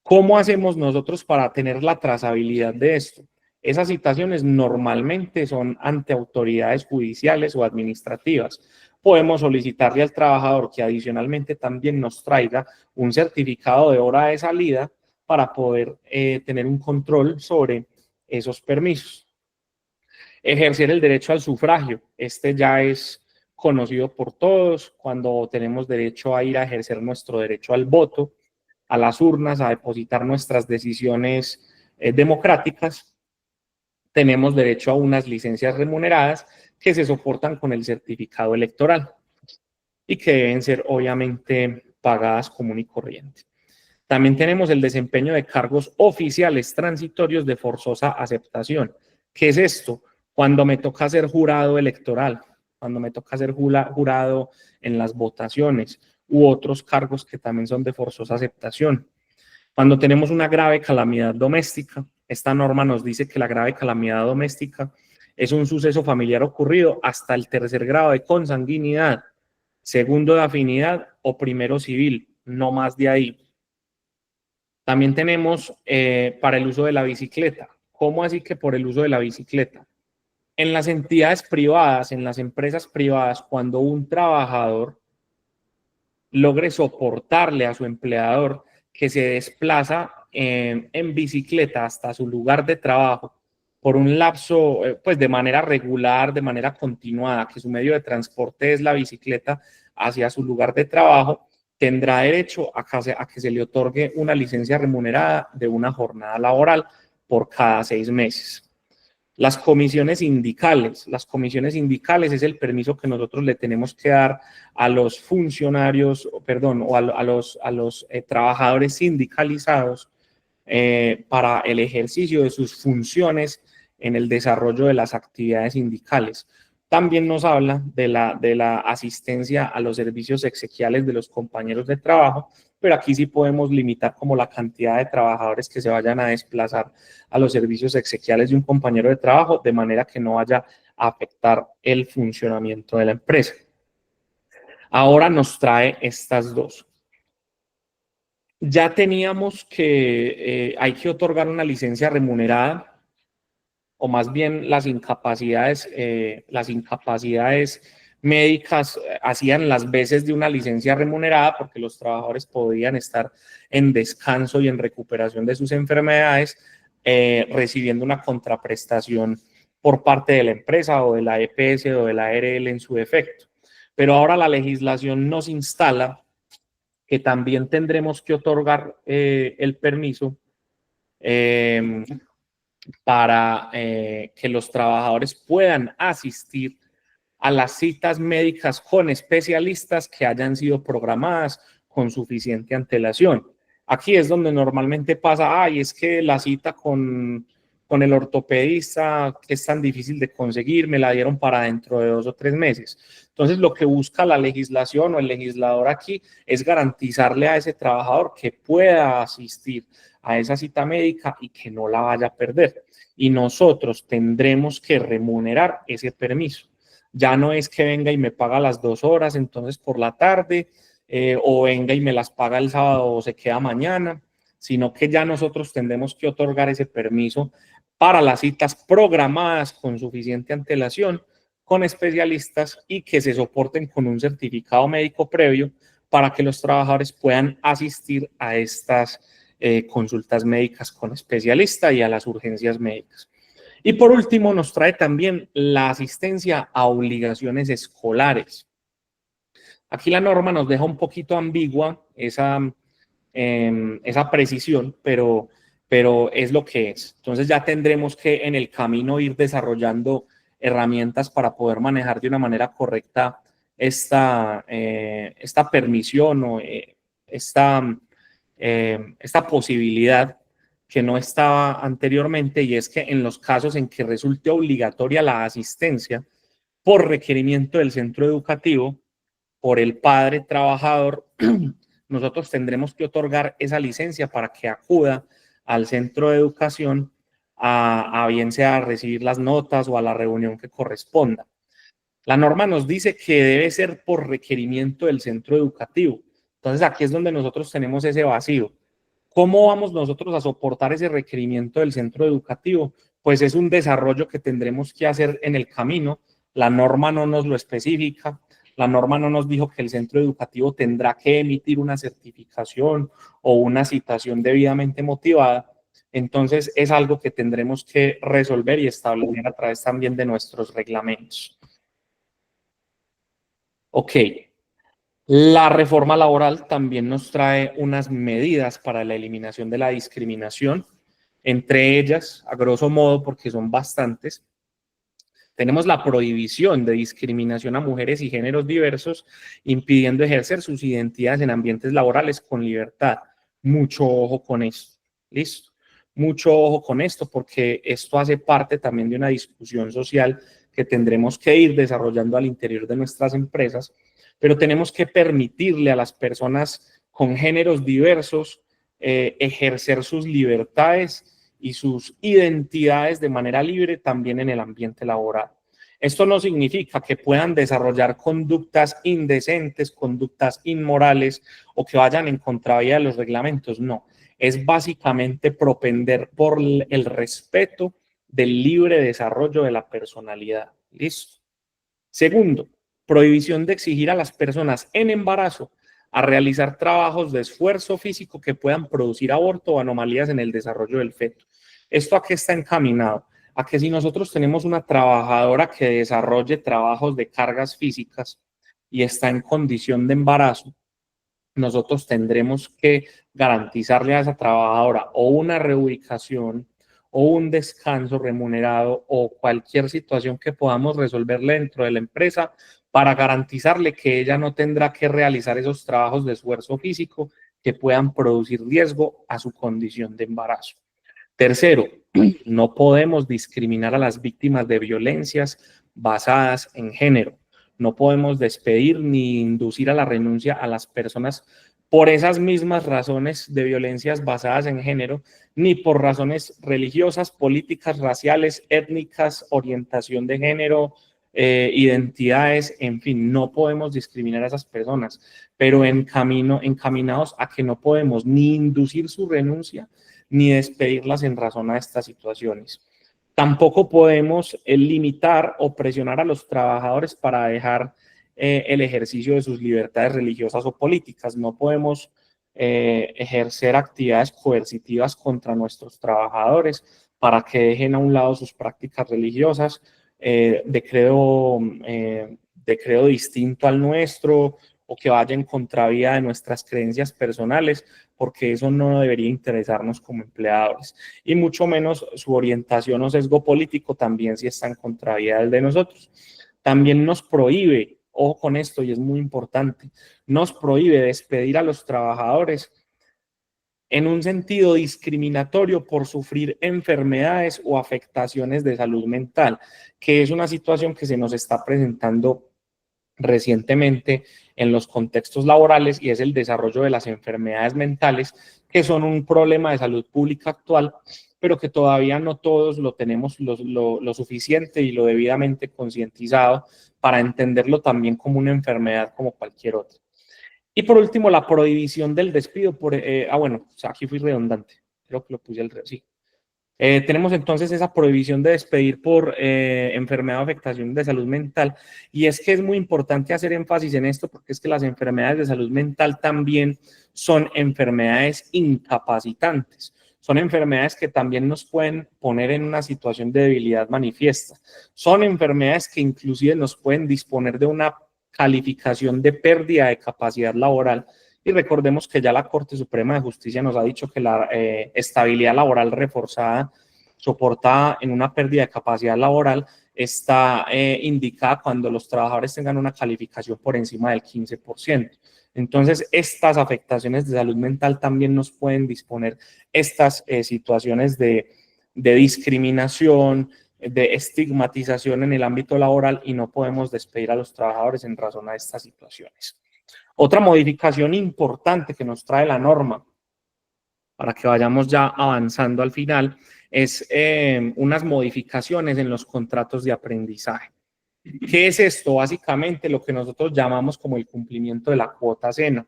Speaker 1: ¿Cómo hacemos nosotros para tener la trazabilidad de esto? Esas citaciones normalmente son ante autoridades judiciales o administrativas. Podemos solicitarle al trabajador que adicionalmente también nos traiga un certificado de hora de salida para poder tener un control sobre esos permisos. Ejercer el derecho al sufragio. Este ya es conocido por todos cuando tenemos derecho a ir a ejercer nuestro derecho al voto, a las urnas, a depositar nuestras decisiones democráticas. Tenemos derecho a unas licencias remuneradas que se soportan con el certificado electoral y que deben ser obviamente pagadas común y corriente. También tenemos el desempeño de cargos oficiales transitorios de forzosa aceptación. ¿Qué es esto? Cuando me toca ser jurado electoral, cuando me toca ser jurado en las votaciones u otros cargos que también son de forzosa aceptación. Cuando tenemos una grave calamidad doméstica, Esta norma nos dice que la grave calamidad doméstica es un suceso familiar ocurrido hasta el tercer grado de consanguinidad, segundo de afinidad o primero civil, no más de ahí. También tenemos para el uso de la bicicleta. ¿Cómo así que por el uso de la bicicleta? En las entidades privadas, en las empresas privadas, cuando un trabajador logre soportarle a su empleador que se desplaza en bicicleta hasta su lugar de trabajo por un lapso, pues de manera regular, de manera continuada, que su medio de transporte es la bicicleta hacia su lugar de trabajo, tendrá derecho a que se le otorgue una licencia remunerada de una jornada laboral por cada 6 meses. Las comisiones sindicales es el permiso que nosotros le tenemos que dar a los funcionarios, perdón, o a los trabajadores sindicalizados para el ejercicio de sus funciones en el desarrollo de las actividades sindicales. También nos habla de la asistencia a los servicios exequiales de los compañeros de trabajo, pero aquí sí podemos limitar como la cantidad de trabajadores que se vayan a desplazar a los servicios exequiales de un compañero de trabajo, de manera que no vaya a afectar el funcionamiento de la empresa. Ahora nos trae estas dos. Ya teníamos que hay que otorgar una licencia remunerada, o más bien las incapacidades médicas hacían las veces de una licencia remunerada porque los trabajadores podían estar en descanso y en recuperación de sus enfermedades, recibiendo una contraprestación por parte de la empresa o de la EPS o de la ARL en su defecto. Pero ahora la legislación nos instala que también tendremos que otorgar el permiso para que los trabajadores puedan asistir a las citas médicas con especialistas que hayan sido programadas con suficiente antelación. Aquí es donde normalmente pasa, ay, es que la cita con el ortopedista que es tan difícil de conseguir, me la dieron para dentro de 2 o 3 meses. Entonces, lo que busca la legislación o el legislador aquí es garantizarle a ese trabajador que pueda asistir a esa cita médica y que no la vaya a perder. Y nosotros tendremos que remunerar ese permiso. Ya no es que venga y me paga las 2 horas, entonces por la tarde, o venga y me las paga el sábado o se queda mañana, sino que ya nosotros tendremos que otorgar ese permiso para las citas programadas con suficiente antelación con especialistas y que se soporten con un certificado médico previo para que los trabajadores puedan asistir a estas consultas médicas con especialista y a las urgencias médicas. Y por último, nos trae también la asistencia a obligaciones escolares. Aquí la norma nos deja un poquito ambigua esa precisión, pero es lo que es. Entonces ya tendremos que en el camino ir desarrollando herramientas para poder manejar de una manera correcta esta permisión o esta posibilidad que no estaba anteriormente, y es que en los casos en que resulte obligatoria la asistencia por requerimiento del centro educativo, por el padre trabajador, nosotros tendremos que otorgar esa licencia para que acuda al centro de educación a bien sea a recibir las notas o a la reunión que corresponda. La norma nos dice que debe ser por requerimiento del centro educativo. Entonces aquí es donde nosotros tenemos ese vacío. ¿Cómo vamos nosotros a soportar ese requerimiento del centro educativo? Pues es un desarrollo que tendremos que hacer en el camino. La norma no nos lo especifica. La norma no nos dijo que el centro educativo tendrá que emitir una certificación o una citación debidamente motivada. Entonces es algo que tendremos que resolver y establecer a través también de nuestros reglamentos. Ok. La reforma laboral también nos trae unas medidas para la eliminación de la discriminación. Entre ellas, a grosso modo, porque son bastantes, tenemos la prohibición de discriminación a mujeres y géneros diversos, impidiendo ejercer sus identidades en ambientes laborales con libertad. Mucho ojo con esto. ¿Listo? Mucho ojo con esto, porque esto hace parte también de una discusión social que tendremos que ir desarrollando al interior de nuestras empresas, pero tenemos que permitirle a las personas con géneros diversos ejercer sus libertades y sus identidades de manera libre también en el ambiente laboral. Esto no significa que puedan desarrollar conductas indecentes, conductas inmorales o que vayan en contravía de los reglamentos, no. Es básicamente propender por el respeto del libre desarrollo de la personalidad. ¿Listo? Segundo, prohibición de exigir a las personas en embarazo a realizar trabajos de esfuerzo físico que puedan producir aborto o anomalías en el desarrollo del feto. ¿Esto a qué está encaminado? A que si nosotros tenemos una trabajadora que desarrolle trabajos de cargas físicas y está en condición de embarazo, nosotros tendremos que garantizarle a esa trabajadora o una reubicación o un descanso remunerado o cualquier situación que podamos resolverle dentro de la empresa para garantizarle que ella no tendrá que realizar esos trabajos de esfuerzo físico que puedan producir riesgo a su condición de embarazo. Tercero, no podemos discriminar a las víctimas de violencias basadas en género. No podemos despedir ni inducir a la renuncia a las personas por esas mismas razones de violencias basadas en género, ni por razones religiosas, políticas, raciales, étnicas, orientación de género, identidades, en fin, no podemos discriminar a esas personas, pero encaminados a que no podemos ni inducir su renuncia, ni despedirlas en razón a estas situaciones. Tampoco podemos limitar o presionar a los trabajadores para dejar el ejercicio de sus libertades religiosas o políticas. No podemos ejercer actividades coercitivas contra nuestros trabajadores para que dejen a un lado sus prácticas religiosas de credo distinto al nuestro o que vaya en contravía de nuestras creencias personales, porque eso no debería interesarnos como empleadores. Y mucho menos su orientación o sesgo político también si está en contravía del de nosotros. También nos prohíbe, ojo con esto y es muy importante, nos prohíbe despedir a los trabajadores en un sentido discriminatorio por sufrir enfermedades o afectaciones de salud mental, que es una situación que se nos está presentando recientemente en los contextos laborales y es el desarrollo de las enfermedades mentales, que son un problema de salud pública actual, pero que todavía no todos lo tenemos lo suficiente y lo debidamente concientizado para entenderlo también como una enfermedad como cualquier otra. Y por último, la prohibición del despido por, bueno, o sea, aquí fui redundante, creo que lo puse al revés, sí. Tenemos entonces esa prohibición de despedir por enfermedad o afectación de salud mental, y es que es muy importante hacer énfasis en esto porque es que las enfermedades de salud mental también son enfermedades incapacitantes, son enfermedades que también nos pueden poner en una situación de debilidad manifiesta, son enfermedades que inclusive nos pueden disponer de una calificación de pérdida de capacidad laboral. Y recordemos que ya la Corte Suprema de Justicia nos ha dicho que la estabilidad laboral reforzada, soportada en una pérdida de capacidad laboral, está indicada cuando los trabajadores tengan una calificación por encima del 15%. Entonces, estas afectaciones de salud mental también nos pueden disponer estas situaciones de discriminación, de estigmatización en el ámbito laboral y no podemos despedir a los trabajadores en razón a estas situaciones. Otra modificación importante que nos trae la norma, para que vayamos ya avanzando al final, es unas modificaciones en los contratos de aprendizaje. ¿Qué es esto? Básicamente lo que nosotros llamamos como el cumplimiento de la cuota seno.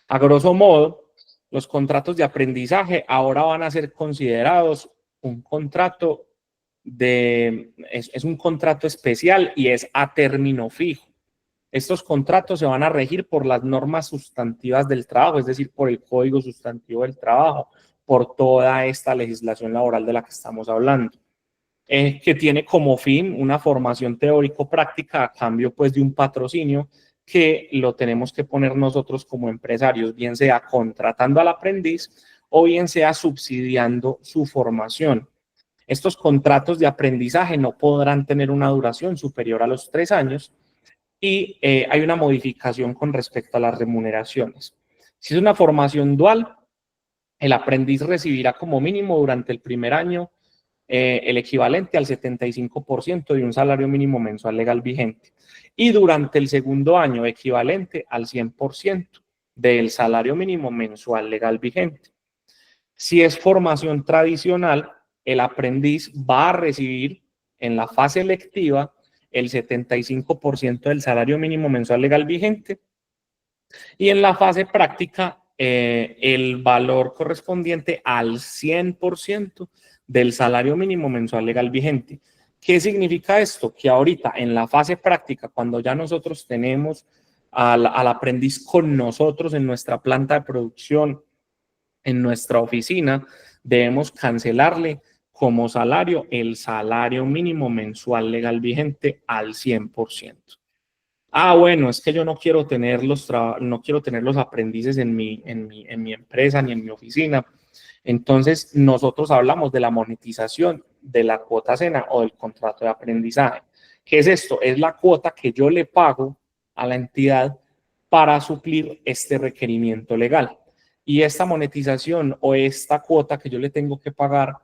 Speaker 1: A grosso modo, los contratos de aprendizaje ahora van a ser considerados un contrato es un contrato especial y es a término fijo. Estos contratos se van a regir por las normas sustantivas del trabajo, es decir, por el Código Sustantivo del Trabajo, por toda esta legislación laboral de la que estamos hablando, que tiene como fin una formación teórico-práctica a cambio pues de un patrocinio que lo tenemos que poner nosotros como empresarios, bien sea contratando al aprendiz o bien sea subsidiando su formación. Estos contratos de aprendizaje no podrán tener una duración superior a los 3 años y hay una modificación con respecto a las remuneraciones. Si es una formación dual, el aprendiz recibirá como mínimo durante el primer año el equivalente al 75% de un salario mínimo mensual legal vigente y durante el segundo año equivalente al 100% del salario mínimo mensual legal vigente. Si es formación tradicional, el aprendiz va a recibir en la fase lectiva el 75% del salario mínimo mensual legal vigente y en la fase práctica el valor correspondiente al 100% del salario mínimo mensual legal vigente. ¿Qué significa esto? Que ahorita en la fase práctica, cuando ya nosotros tenemos al aprendiz con nosotros en nuestra planta de producción, en nuestra oficina, debemos cancelarle como salario el salario mínimo mensual legal vigente al 100%. Ah, bueno, es que yo no quiero tener no quiero tener los aprendices en mi empresa ni en mi oficina. Entonces, nosotros hablamos de la monetización de la cuota cena o del contrato de aprendizaje. ¿Qué es esto? Es la cuota que yo le pago a la entidad para suplir este requerimiento legal. Y esta monetización o esta cuota que yo le tengo que pagar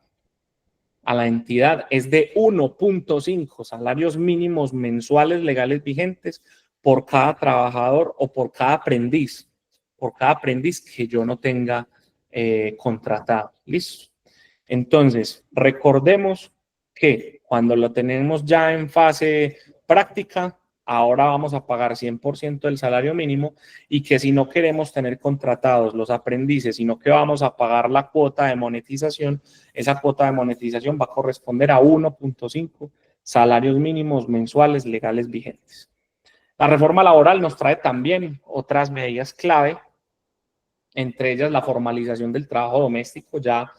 Speaker 1: a la entidad es de 1.5 salarios mínimos mensuales legales vigentes por cada trabajador o por cada aprendiz que yo no tenga contratado. ¿Listo? Entonces, recordemos que cuando lo tenemos ya en fase práctica, ahora vamos a pagar 100% del salario mínimo y que si no queremos tener contratados los aprendices, sino que vamos a pagar la cuota de monetización, esa cuota de monetización va a corresponder a 1.5 salarios mínimos mensuales legales vigentes. La reforma laboral nos trae también otras medidas clave, entre ellas la formalización del trabajo doméstico. Ya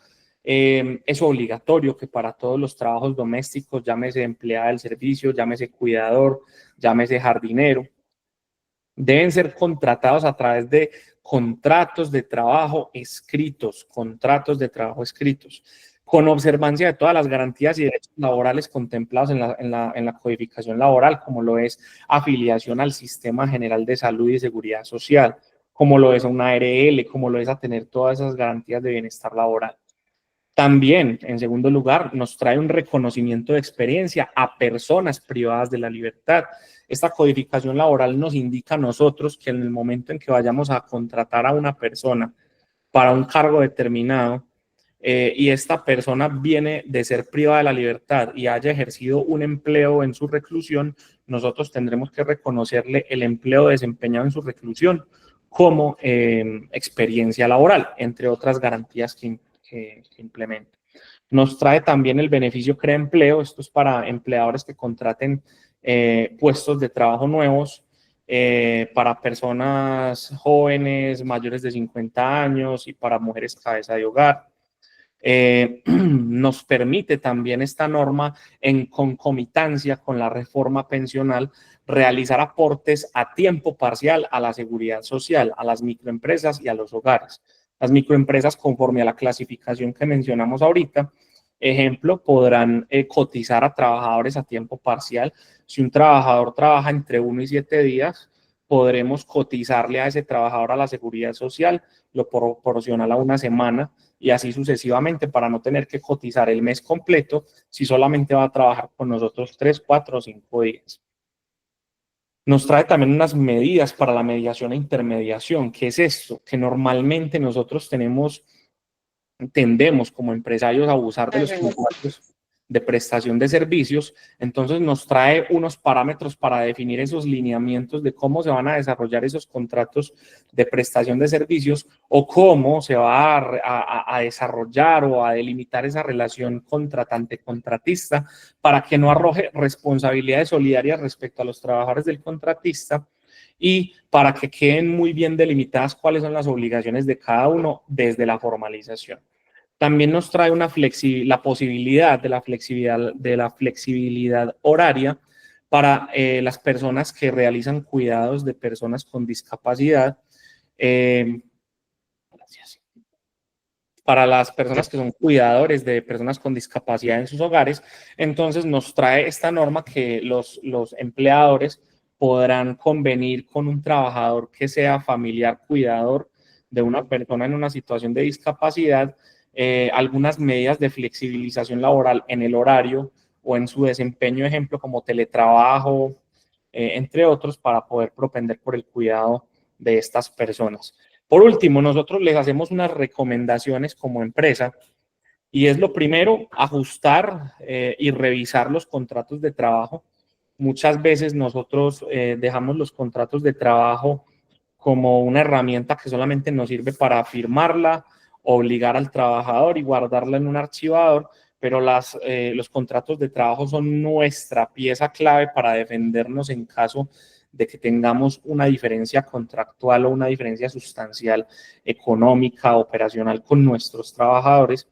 Speaker 1: es obligatorio que para todos los trabajos domésticos, llámese empleada del servicio, llámese cuidador, llámese jardinero, deben ser contratados a través de contratos de trabajo escritos, con observancia de todas las garantías y derechos laborales contemplados en la codificación laboral, como lo es afiliación al Sistema General de Salud y Seguridad Social, como lo es a una ARL, como lo es a tener todas esas garantías de bienestar laboral. También, en segundo lugar, nos trae un reconocimiento de experiencia a personas privadas de la libertad. Esta codificación laboral nos indica a nosotros que en el momento en que vayamos a contratar a una persona para un cargo determinado y esta persona viene de ser privada de la libertad y haya ejercido un empleo en su reclusión, nosotros tendremos que reconocerle el empleo desempeñado en su reclusión como experiencia laboral, entre otras garantías que implementa. Nos trae también el beneficio Crea Empleo. Esto es para empleadores que contraten puestos de trabajo nuevos para personas jóvenes, mayores de 50 años y para mujeres cabeza de hogar. Nos permite también esta norma, en concomitancia con la reforma pensional, realizar aportes a tiempo parcial a la seguridad social, a las microempresas y a los hogares. Las microempresas, conforme a la clasificación que mencionamos ahorita, ejemplo, podrán cotizar a trabajadores a tiempo parcial. Si un trabajador trabaja entre 1 y 7 días, podremos cotizarle a ese trabajador a la seguridad social, lo proporcional a una semana y así sucesivamente, para no tener que cotizar el mes completo si solamente va a trabajar con nosotros 3, 4 o 5 días. Nos trae también unas medidas para la mediación e intermediación. ¿Qué es esto? Que normalmente nosotros tendemos como empresarios a abusar de los contratos de prestación de servicios. Entonces nos trae unos parámetros para definir esos lineamientos de cómo se van a desarrollar esos contratos de prestación de servicios o cómo se va a desarrollar o a delimitar esa relación contratante-contratista para que no arroje responsabilidades solidarias respecto a los trabajadores del contratista y para que queden muy bien delimitadas cuáles son las obligaciones de cada uno desde la formalización. También nos trae la posibilidad de la flexibilidad horaria para las personas que realizan cuidados de personas con discapacidad. Para las personas que son cuidadores de personas con discapacidad en sus hogares. Entonces nos trae esta norma que los empleadores podrán convenir con un trabajador que sea familiar cuidador de una persona en una situación de discapacidad, algunas medidas de flexibilización laboral en el horario o en su desempeño, ejemplo, como teletrabajo, entre otros, para poder propender por el cuidado de estas personas. Por último, nosotros les hacemos unas recomendaciones como empresa y es lo primero, ajustar y revisar los contratos de trabajo. Muchas veces nosotros dejamos los contratos de trabajo como una herramienta que solamente nos sirve para firmarla, obligar al trabajador y guardarla en un archivador, pero los contratos de trabajo son nuestra pieza clave para defendernos en caso de que tengamos una diferencia contractual o una diferencia sustancial económica, operacional con nuestros trabajadores.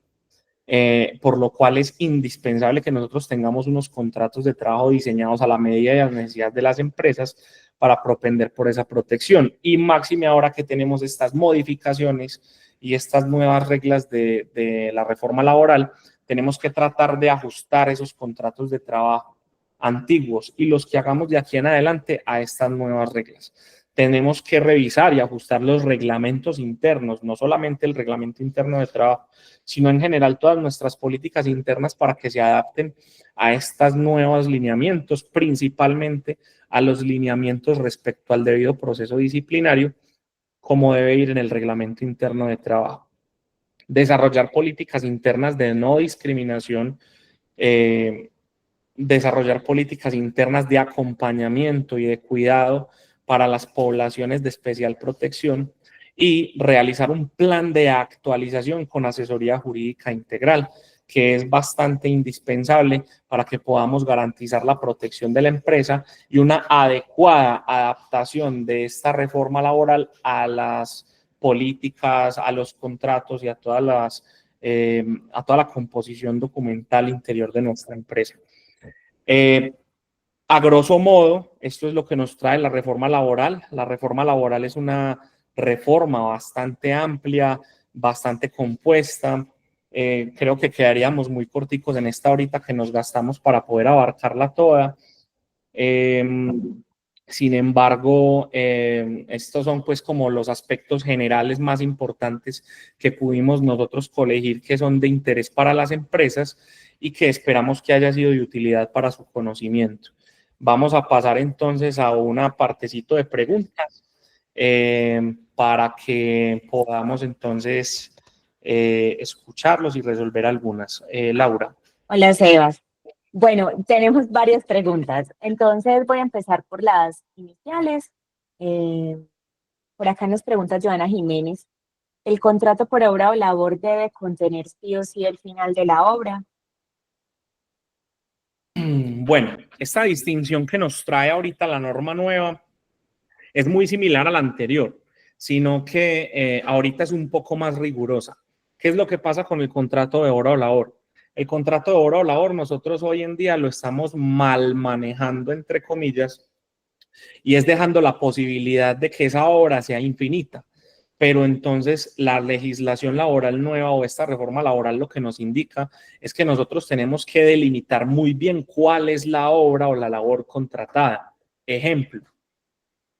Speaker 1: Por lo cual es indispensable que nosotros tengamos unos contratos de trabajo diseñados a la medida y a las necesidades de las empresas para propender por esa protección. Y máxime ahora que tenemos estas modificaciones y estas nuevas reglas de la reforma laboral, tenemos que tratar de ajustar esos contratos de trabajo antiguos y los que hagamos de aquí en adelante a estas nuevas reglas. Tenemos que revisar y ajustar los reglamentos internos, no solamente el reglamento interno de trabajo, sino en general todas nuestras políticas internas para que se adapten a estos nuevos lineamientos, principalmente a los lineamientos respecto al debido proceso disciplinario, como debe ir en el reglamento interno de trabajo. Desarrollar políticas internas de no discriminación, desarrollar políticas internas de acompañamiento y de cuidado para las poblaciones de especial protección y realizar un plan de actualización con asesoría jurídica integral, que es bastante indispensable para que podamos garantizar la protección de la empresa y una adecuada adaptación de esta reforma laboral a las políticas, a los contratos y a todas a toda la composición documental interior de nuestra empresa. A grosso modo, esto es lo que nos trae la reforma laboral. La reforma laboral es una reforma bastante amplia, bastante compuesta. Creo que quedaríamos muy corticos en esta horita que nos gastamos para poder abarcarla toda. Sin embargo, estos son pues como los aspectos generales más importantes que pudimos nosotros colegir que son de interés para las empresas y que esperamos que haya sido de utilidad para su conocimiento. Vamos a pasar entonces a una partecito de preguntas para que podamos entonces escucharlos y resolver algunas. Laura.
Speaker 3: Hola, Sebas. Bueno, tenemos varias preguntas. Entonces voy a empezar por las iniciales. Eh, por acá nos pregunta Joana Jiménez. ¿El contrato por obra o labor debe contener sí o sí el final de la obra?
Speaker 1: Bueno, esta distinción que nos trae ahorita la norma nueva es muy similar a la anterior, sino que ahorita es un poco más rigurosa. ¿Qué es lo que pasa con el contrato de obra o labor? El contrato de obra o labor nosotros hoy en día lo estamos mal manejando, entre comillas, y es dejando la posibilidad de que esa obra sea infinita. Pero entonces la legislación laboral nueva o esta reforma laboral lo que nos indica es que nosotros tenemos que delimitar muy bien cuál es la obra o la labor contratada. Ejemplo,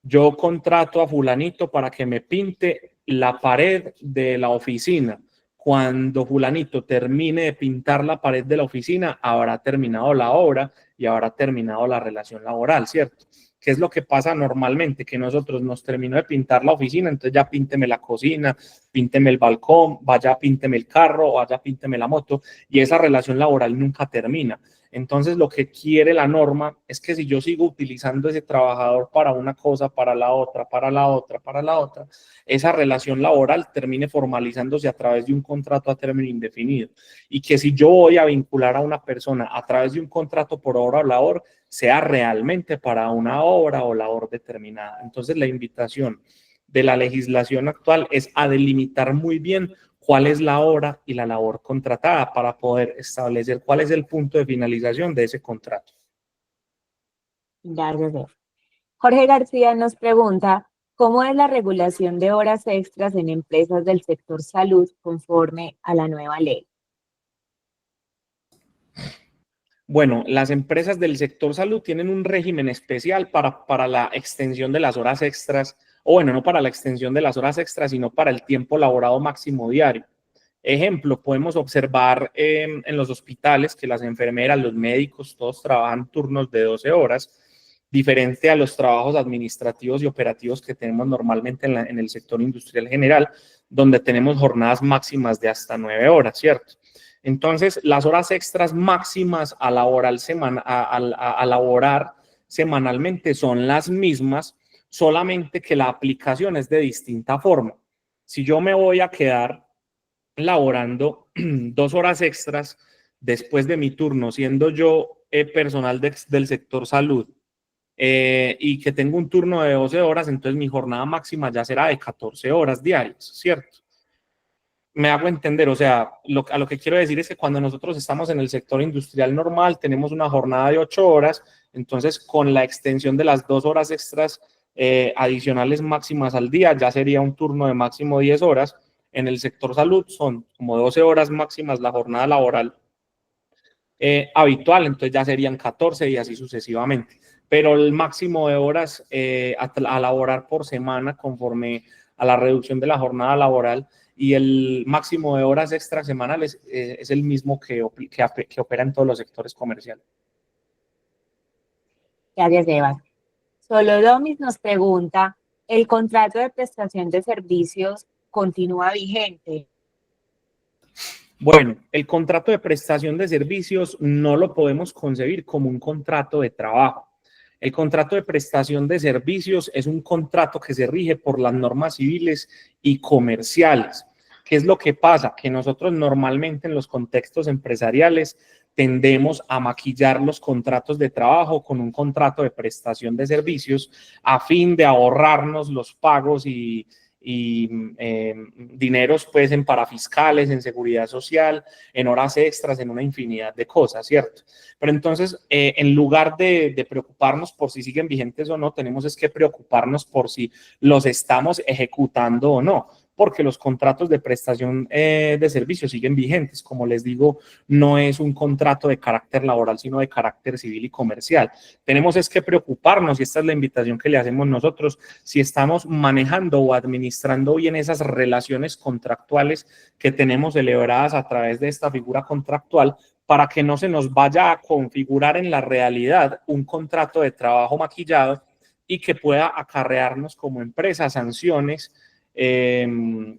Speaker 1: yo contrato a fulanito para que me pinte la pared de la oficina. Cuando fulanito termine de pintar la pared de la oficina, habrá terminado la obra y habrá terminado la relación laboral, ¿cierto? ¿Qué es lo que pasa normalmente? Que nosotros nos terminó de pintar la oficina, entonces ya pínteme la cocina, pínteme el balcón, vaya pínteme el carro, vaya pínteme la moto, y esa relación laboral nunca termina. Entonces, lo que quiere la norma es que si yo sigo utilizando ese trabajador para una cosa, para la otra, para la otra, para la otra, esa relación laboral termine formalizándose a través de un contrato a término indefinido. Y que si yo voy a vincular a una persona a través de un contrato por obra o labor, sea realmente para una obra o labor determinada. Entonces, la invitación de la legislación actual es a delimitar muy bien cuál es la obra y la labor contratada para poder establecer cuál es el punto de finalización de ese contrato.
Speaker 3: Gracias. Jorge García nos pregunta, ¿cómo es la regulación de horas extras en empresas del sector salud conforme a la nueva ley?
Speaker 1: Bueno, las empresas del sector salud tienen un régimen especial para la extensión de las horas extras, o bueno, no para la extensión de las horas extras, sino para el tiempo laborado máximo diario. Ejemplo, podemos observar en los hospitales que las enfermeras, los médicos, todos trabajan turnos de 12 horas. diferente a los trabajos administrativos y operativos que tenemos normalmente en el sector industrial general, donde tenemos jornadas máximas de hasta 9 horas, ¿cierto? Entonces, las horas extras máximas a laborar semanalmente son las mismas, solamente que la aplicación es de distinta forma. Si yo me voy a quedar laborando 2 horas extras después de mi turno, siendo yo personal del sector salud, y que tengo un turno de 12 horas, entonces mi jornada máxima ya será de 14 horas diarias, ¿cierto? Me hago entender, o sea, a lo que quiero decir es que cuando nosotros estamos en el sector industrial normal, tenemos una jornada de 8 horas, entonces con la extensión de las 2 horas extras adicionales máximas al día, ya sería un turno de máximo 10 horas. En el sector salud son como 12 horas máximas la jornada laboral habitual, entonces ya serían 14 y así sucesivamente. Pero el máximo de horas a laborar por semana conforme a la reducción de la jornada laboral y el máximo de horas extra semanales es el mismo que opera en todos los sectores comerciales.
Speaker 3: Gracias, Eva. Solodomis nos pregunta, ¿el contrato de prestación de servicios continúa vigente?
Speaker 1: Bueno, el contrato de prestación de servicios no lo podemos concebir como un contrato de trabajo. El contrato de prestación de servicios es un contrato que se rige por las normas civiles y comerciales. ¿Qué es lo que pasa? Que nosotros normalmente en los contextos empresariales tendemos a maquillar los contratos de trabajo con un contrato de prestación de servicios a fin de ahorrarnos los pagos y dineros pues en parafiscales, en seguridad social, en horas extras, en una infinidad de cosas, ¿cierto? Pero entonces, en lugar de preocuparnos por si siguen vigentes o no, tenemos es que preocuparnos por si los estamos ejecutando o no, porque los contratos de prestación de servicios siguen vigentes. Como les digo, no es un contrato de carácter laboral, sino de carácter civil y comercial. Tenemos es que preocuparnos, y esta es la invitación que le hacemos nosotros, si estamos manejando o administrando bien esas relaciones contractuales que tenemos celebradas a través de esta figura contractual, para que no se nos vaya a configurar en la realidad un contrato de trabajo maquillado y que pueda acarrearnos como empresa sanciones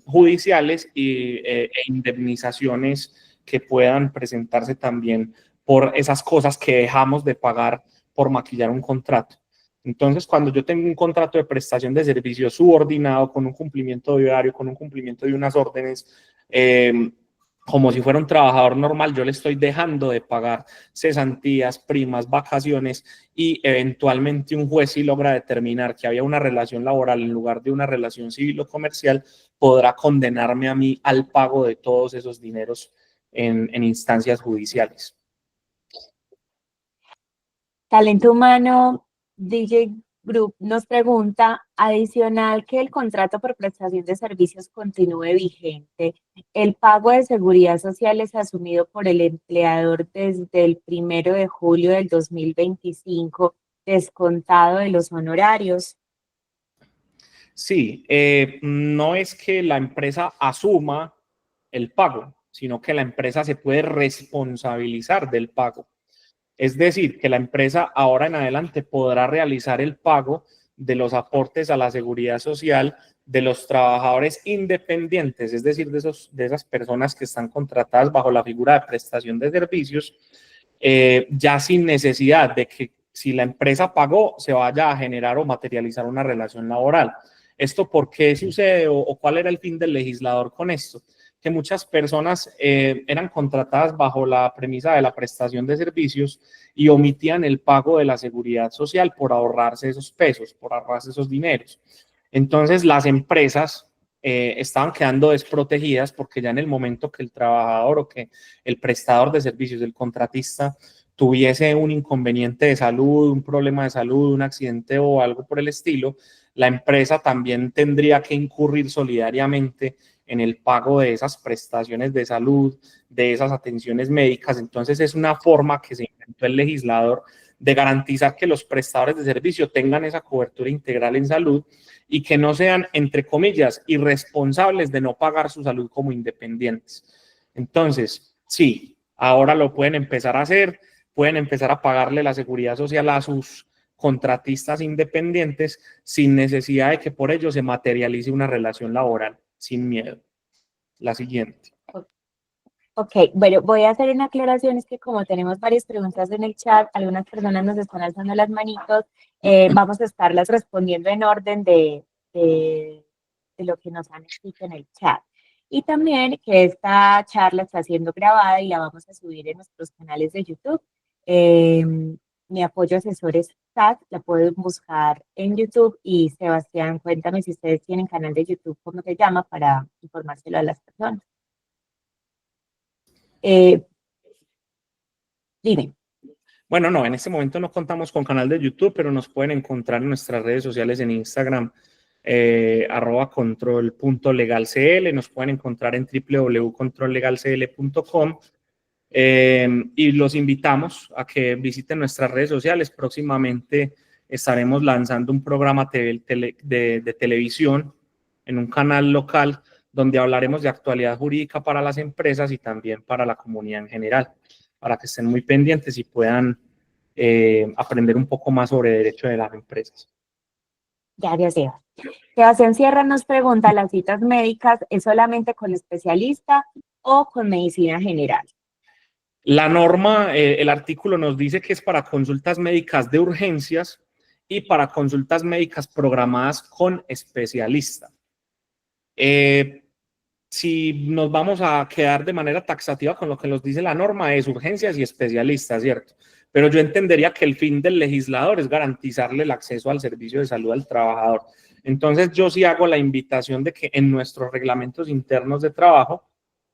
Speaker 1: judiciales e indemnizaciones que puedan presentarse también por esas cosas que dejamos de pagar por maquillar un contrato. Entonces, cuando yo tengo un contrato de prestación de servicios subordinado con un cumplimiento de horario, con un cumplimiento de unas órdenes, como si fuera un trabajador normal, yo le estoy dejando de pagar cesantías, primas, vacaciones y eventualmente un juez, si logra determinar que había una relación laboral en lugar de una relación civil o comercial, podrá condenarme a mí al pago de todos esos dineros en instancias judiciales.
Speaker 3: Talento Humano DJ Group nos pregunta, adicional que el contrato por prestación de servicios continúe vigente, ¿el pago de seguridad social es asumido por el empleador desde el 1 de julio del 2025, descontado de los honorarios?
Speaker 1: Sí, no es que la empresa asuma el pago, sino que la empresa se puede responsabilizar del pago. Es decir, que la empresa ahora en adelante podrá realizar el pago de los aportes a la seguridad social de los trabajadores independientes, es decir, de esas personas que están contratadas bajo la figura de prestación de servicios, ya sin necesidad de que si la empresa pagó se vaya a generar o materializar una relación laboral. ¿Esto por qué sucede o cuál era el fin del legislador con esto? Que muchas personas eran contratadas bajo la premisa de la prestación de servicios y omitían el pago de la seguridad social por ahorrarse esos pesos, por ahorrarse esos dineros. Entonces, las empresas estaban quedando desprotegidas porque ya en el momento que el trabajador o que el prestador de servicios, el contratista, tuviese un inconveniente de salud, un problema de salud, un accidente o algo por el estilo, la empresa también tendría que incurrir solidariamente en el pago de esas prestaciones de salud, de esas atenciones médicas. Entonces es una forma que se inventó el legislador de garantizar que los prestadores de servicio tengan esa cobertura integral en salud y que no sean, entre comillas, irresponsables de no pagar su salud como independientes. Entonces, sí, ahora lo pueden empezar a hacer, pueden empezar a pagarle la seguridad social a sus contratistas independientes sin necesidad de que por ello se materialice una relación laboral, sin miedo. La siguiente.
Speaker 3: Ok, bueno, voy a hacer una aclaración, es que como tenemos varias preguntas en el chat, algunas personas nos están alzando las manitos, vamos a estarlas respondiendo en orden de lo que nos han escrito en el chat. Y también que esta charla está siendo grabada y la vamos a subir en nuestros canales de YouTube. Mi apoyo asesores SAT, la pueden buscar en YouTube. Y Sebastián, cuéntame si ustedes tienen canal de YouTube, ¿cómo se llama? Para informárselo a las personas. Dime.
Speaker 1: Bueno, no, en este momento no contamos con canal de YouTube, pero nos pueden encontrar en nuestras redes sociales en Instagram, @control.legalcl, nos pueden encontrar en www.controllegalcl.com y los invitamos a que visiten nuestras redes sociales. Próximamente estaremos lanzando un programa de televisión en un canal local donde hablaremos de actualidad jurídica para las empresas y también para la comunidad en general, para que estén muy pendientes y puedan aprender un poco más sobre derecho de las empresas.
Speaker 3: Gracias, Eva. Sebastián Sierra nos pregunta, ¿las citas médicas es solamente con especialista o con medicina general?
Speaker 1: La norma, el artículo nos dice que es para consultas médicas de urgencias y para consultas médicas programadas con especialista. Si nos vamos a quedar de manera taxativa con lo que nos dice la norma, es urgencias y especialistas, ¿cierto? Pero yo entendería que el fin del legislador es garantizarle el acceso al servicio de salud al trabajador. Entonces, yo sí hago la invitación de que en nuestros reglamentos internos de trabajo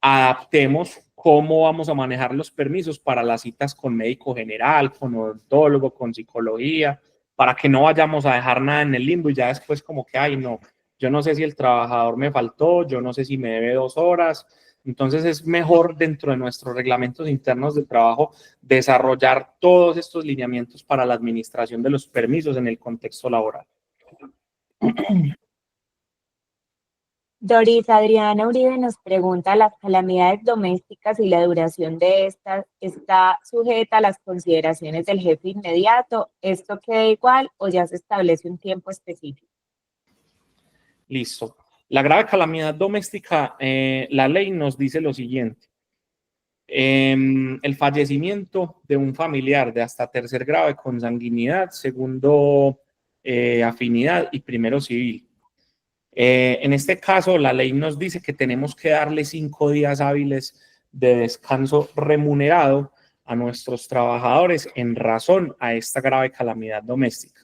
Speaker 1: adaptemos cómo vamos a manejar los permisos para las citas con médico general, con odontólogo, con psicología, para que no vayamos a dejar nada en el limbo y ya después como que, ay, no, yo no sé si el trabajador me faltó, yo no sé si me debe 2 horas. Entonces es mejor dentro de nuestros reglamentos internos de trabajo desarrollar todos estos lineamientos para la administración de los permisos en el contexto laboral.
Speaker 3: Doris Adriana Uribe nos pregunta, ¿las calamidades domésticas y la duración de estas está sujeta a las consideraciones del jefe inmediato? ¿Esto queda igual o ya se establece un tiempo específico?
Speaker 1: Listo. La grave calamidad doméstica, la ley nos dice lo siguiente. El fallecimiento de un familiar de hasta 3er grado de consanguinidad, 2º afinidad y 1º civil. En este caso, la ley nos dice que tenemos que darle 5 días hábiles de descanso remunerado a nuestros trabajadores en razón a esta grave calamidad doméstica.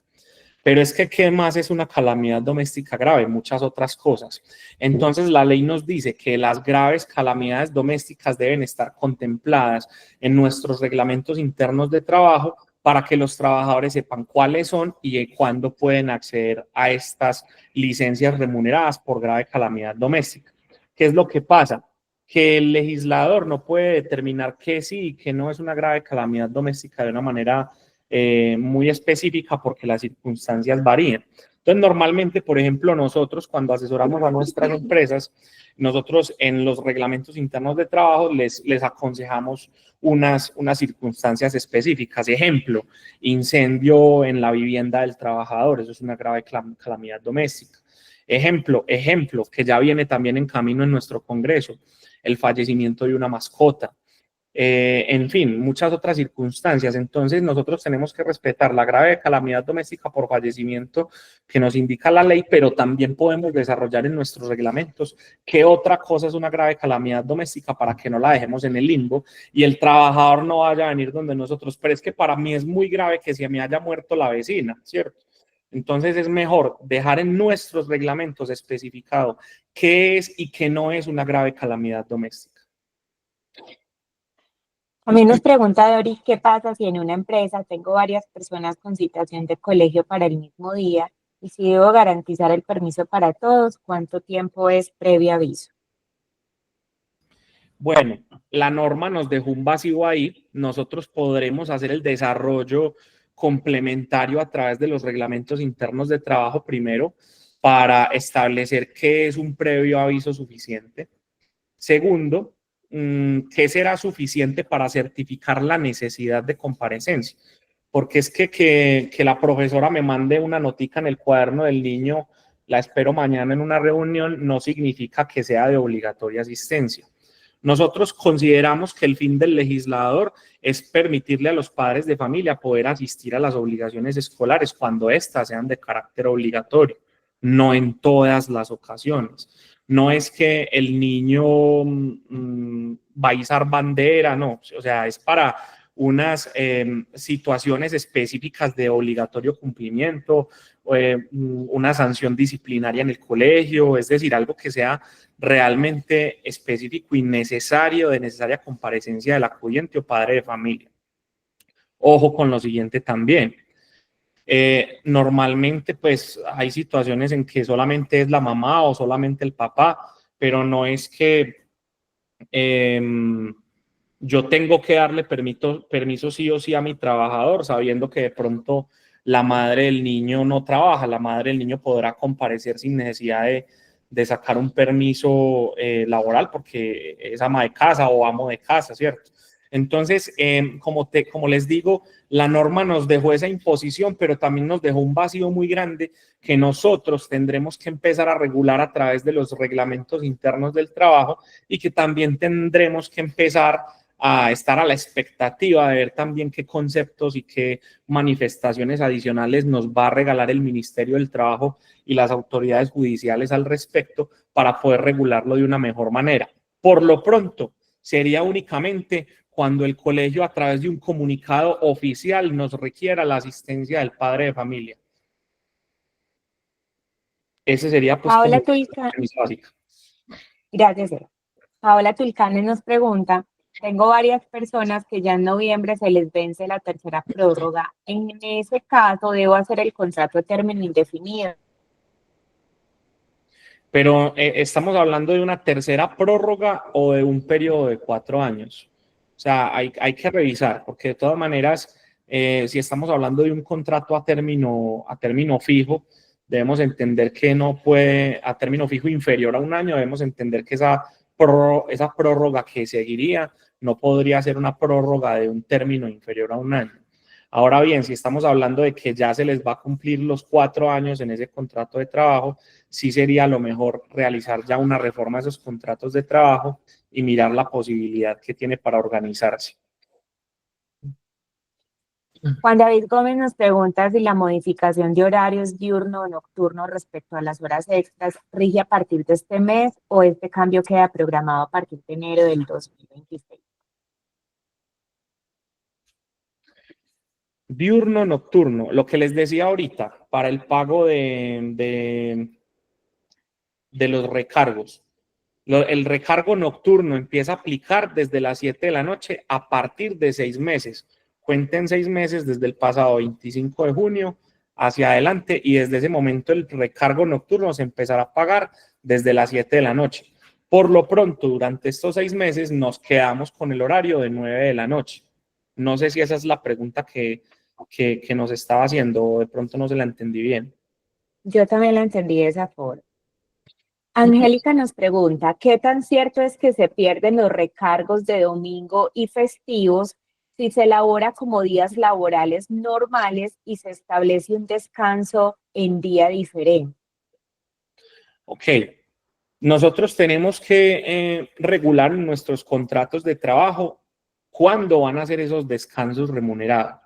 Speaker 1: Pero es que, ¿qué más es una calamidad doméstica grave? Muchas otras cosas. Entonces, la ley nos dice que las graves calamidades domésticas deben estar contempladas en nuestros reglamentos internos de trabajo para que los trabajadores sepan cuáles son y cuándo pueden acceder a estas licencias remuneradas por grave calamidad doméstica. ¿Qué es lo que pasa? Que el legislador no puede determinar que sí y que no es una grave calamidad doméstica de una manera muy específica porque las circunstancias varían. Entonces, normalmente, por ejemplo, nosotros cuando asesoramos a nuestras empresas, nosotros en los reglamentos internos de trabajo les aconsejamos unas circunstancias específicas. Ejemplo, incendio en la vivienda del trabajador, eso es una grave calamidad doméstica. Ejemplo, que ya viene también en camino en nuestro Congreso, el fallecimiento de una mascota. En fin, muchas otras circunstancias. Entonces, nosotros tenemos que respetar la grave calamidad doméstica por fallecimiento que nos indica la ley, pero también podemos desarrollar en nuestros reglamentos qué otra cosa es una grave calamidad doméstica para que no la dejemos en el limbo y el trabajador no vaya a venir donde nosotros. Pero es que para mí es muy grave que se me haya muerto la vecina, ¿cierto? Entonces es mejor dejar en nuestros reglamentos especificado qué es y qué no es una grave calamidad doméstica.
Speaker 3: A mí nos pregunta Doris, ¿qué pasa si en una empresa tengo varias personas con citación de colegio para el mismo día y si debo garantizar el permiso para todos? ¿Cuánto tiempo es previo aviso?
Speaker 1: Bueno, la norma nos dejó un vacío ahí. Nosotros podremos hacer el desarrollo complementario a través de los reglamentos internos de trabajo primero para establecer qué es un previo aviso suficiente. Segundo, ¿qué será suficiente para certificar la necesidad de comparecencia? porque es que la profesora me mande una notica en el cuaderno del niño, la espero mañana en una reunión, no significa que sea de obligatoria asistencia. Nosotros consideramos que el fin del legislador es permitirle a los padres de familia poder asistir a las obligaciones escolares cuando éstas sean de carácter obligatorio, no en todas las ocasiones. No es que el niño va a izar bandera, no, o sea, es para unas situaciones específicas de obligatorio cumplimiento, una sanción disciplinaria en el colegio, es decir, algo que sea realmente específico y necesario, de necesaria comparecencia del acudiente o padre de familia. Ojo con lo siguiente también. Normalmente, pues, hay situaciones en que solamente es la mamá o solamente el papá, pero no es que yo tengo que darle permiso sí o sí a mi trabajador, sabiendo que de pronto la madre del niño no trabaja, la madre del niño podrá comparecer sin necesidad de sacar un permiso laboral porque es ama de casa o amo de casa, ¿cierto? Entonces, como les digo, la norma nos dejó esa imposición, pero también nos dejó un vacío muy grande que nosotros tendremos que empezar a regular a través de los reglamentos internos del trabajo y que también tendremos que empezar a estar a la expectativa de ver también qué conceptos y qué manifestaciones adicionales nos va a regalar el Ministerio del Trabajo y las autoridades judiciales al respecto para poder regularlo de una mejor manera. Por lo pronto, sería únicamente cuando el colegio a través de un comunicado oficial nos requiera la asistencia del padre de familia. Ese sería pues
Speaker 3: Paola
Speaker 1: como
Speaker 3: Tulcán,
Speaker 1: la básica.
Speaker 3: gracias, Eva. Paola Tulcane nos pregunta, tengo varias personas que ya en noviembre se les vence la tercera prórroga. En ese caso, ¿debo hacer el contrato a término indefinido?
Speaker 1: Pero ¿estamos hablando de una tercera prórroga o de un periodo de 4 años? O sea, hay que revisar, porque de todas maneras, si estamos hablando de un contrato a término fijo, debemos entender que no puede, a término fijo inferior a un año, debemos entender que esa prórroga que seguiría no podría ser una prórroga de un término inferior a un año. Ahora bien, si estamos hablando de que ya se les va a cumplir los 4 años en ese contrato de trabajo, sí sería lo mejor realizar ya una reforma de esos contratos de trabajo y mirar la posibilidad que tiene para organizarse.
Speaker 3: Juan David Gómez nos pregunta si la modificación de horarios diurno o nocturno respecto a las horas extras rige a partir de este mes o este cambio queda programado a partir de enero del 2026.
Speaker 1: Diurno, nocturno, lo que les decía ahorita, para el pago de los recargos. El recargo nocturno empieza a aplicar desde las 7 de la noche a partir de 6 meses. Cuenten 6 meses desde el pasado 25 de junio hacia adelante y desde ese momento el recargo nocturno se empezará a pagar desde las 7 de la noche. Por lo pronto, durante estos 6 meses nos quedamos con el horario de 9 de la noche. No sé si esa es la pregunta que nos estaba haciendo o de pronto no se la entendí bien.
Speaker 3: Yo también la entendí de esa forma. Angélica nos pregunta, ¿qué tan cierto es que se pierden los recargos de domingo y festivos si se elabora como días laborales normales y se establece un descanso en día diferente?
Speaker 1: Ok, nosotros tenemos que regular en nuestros contratos de trabajo cuándo van a ser esos descansos remunerados.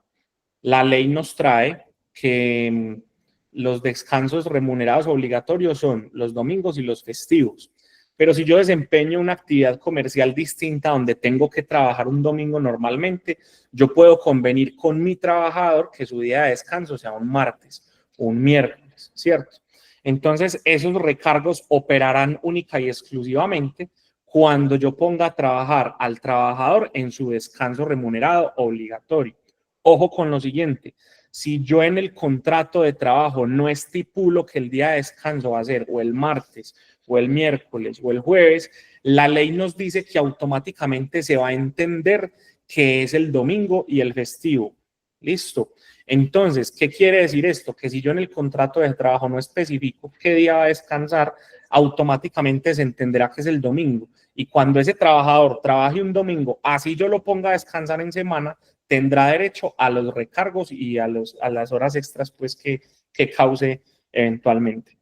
Speaker 1: La ley nos trae que los descansos remunerados obligatorios son los domingos y los festivos. Pero si yo desempeño una actividad comercial distinta donde tengo que trabajar un domingo normalmente, yo puedo convenir con mi trabajador que su día de descanso sea un martes o un miércoles, ¿cierto? Entonces, esos recargos operarán única y exclusivamente cuando yo ponga a trabajar al trabajador en su descanso remunerado obligatorio. Ojo con lo siguiente, si yo en el contrato de trabajo no estipulo que el día de descanso va a ser o el martes o el miércoles o el jueves, la ley nos dice que automáticamente se va a entender que es el domingo y el festivo. ¿Listo? Entonces, ¿qué quiere decir esto? Que si yo en el contrato de trabajo no especifico qué día va a descansar, automáticamente se entenderá que es el domingo. Y cuando ese trabajador trabaje un domingo, así yo lo ponga a descansar en semana, tendrá derecho a los recargos y a las horas extras pues, que cause eventualmente.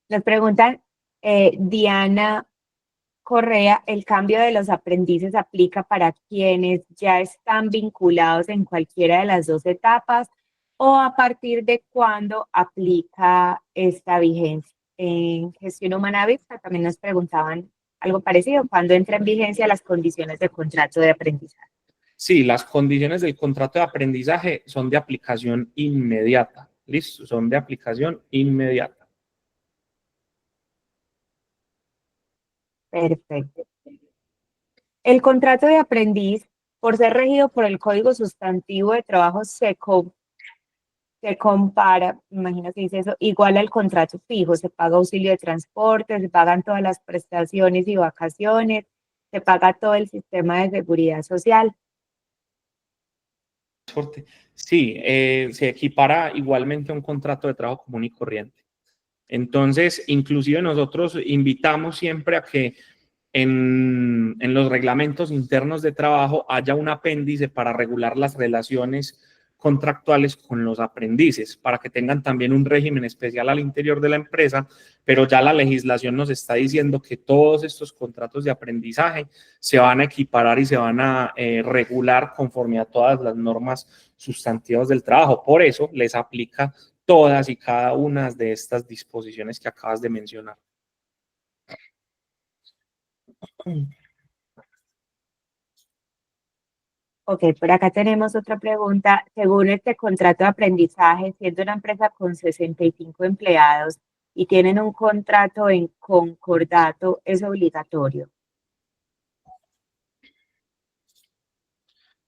Speaker 3: Nos preguntan, Diana Correa, ¿el cambio de los aprendices aplica para quienes ya están vinculados en cualquiera de las dos etapas o a partir de cuándo aplica esta vigencia? En Gestión Humana Vista también nos preguntaban algo parecido, ¿cuándo entra en vigencia las condiciones de contrato de aprendizaje?
Speaker 1: Sí, las condiciones del contrato de aprendizaje son de aplicación inmediata. ¿Listo? Son de aplicación inmediata.
Speaker 3: Perfecto. El contrato de aprendiz, por ser regido por el Código Sustantivo de Trabajo, se compara, imagino que dice eso, igual al contrato fijo, se paga auxilio de transporte, se pagan todas las prestaciones y vacaciones, se paga todo el sistema de seguridad social.
Speaker 1: Sí, se equipara igualmente a un contrato de trabajo común y corriente. Entonces, inclusive nosotros invitamos siempre a que en los reglamentos internos de trabajo haya un apéndice para regular las relaciones contractuales con los aprendices, para que tengan también un régimen especial al interior de la empresa, pero ya la legislación nos está diciendo que todos estos contratos de aprendizaje se van a equiparar y se van a regular conforme a todas las normas sustantivas del trabajo. Por eso les aplica todas y cada una de estas disposiciones que acabas de mencionar.
Speaker 3: Ok, por acá tenemos otra pregunta. Según este contrato de aprendizaje, siendo una empresa con 65 empleados y tienen un contrato en concordato, ¿es obligatorio?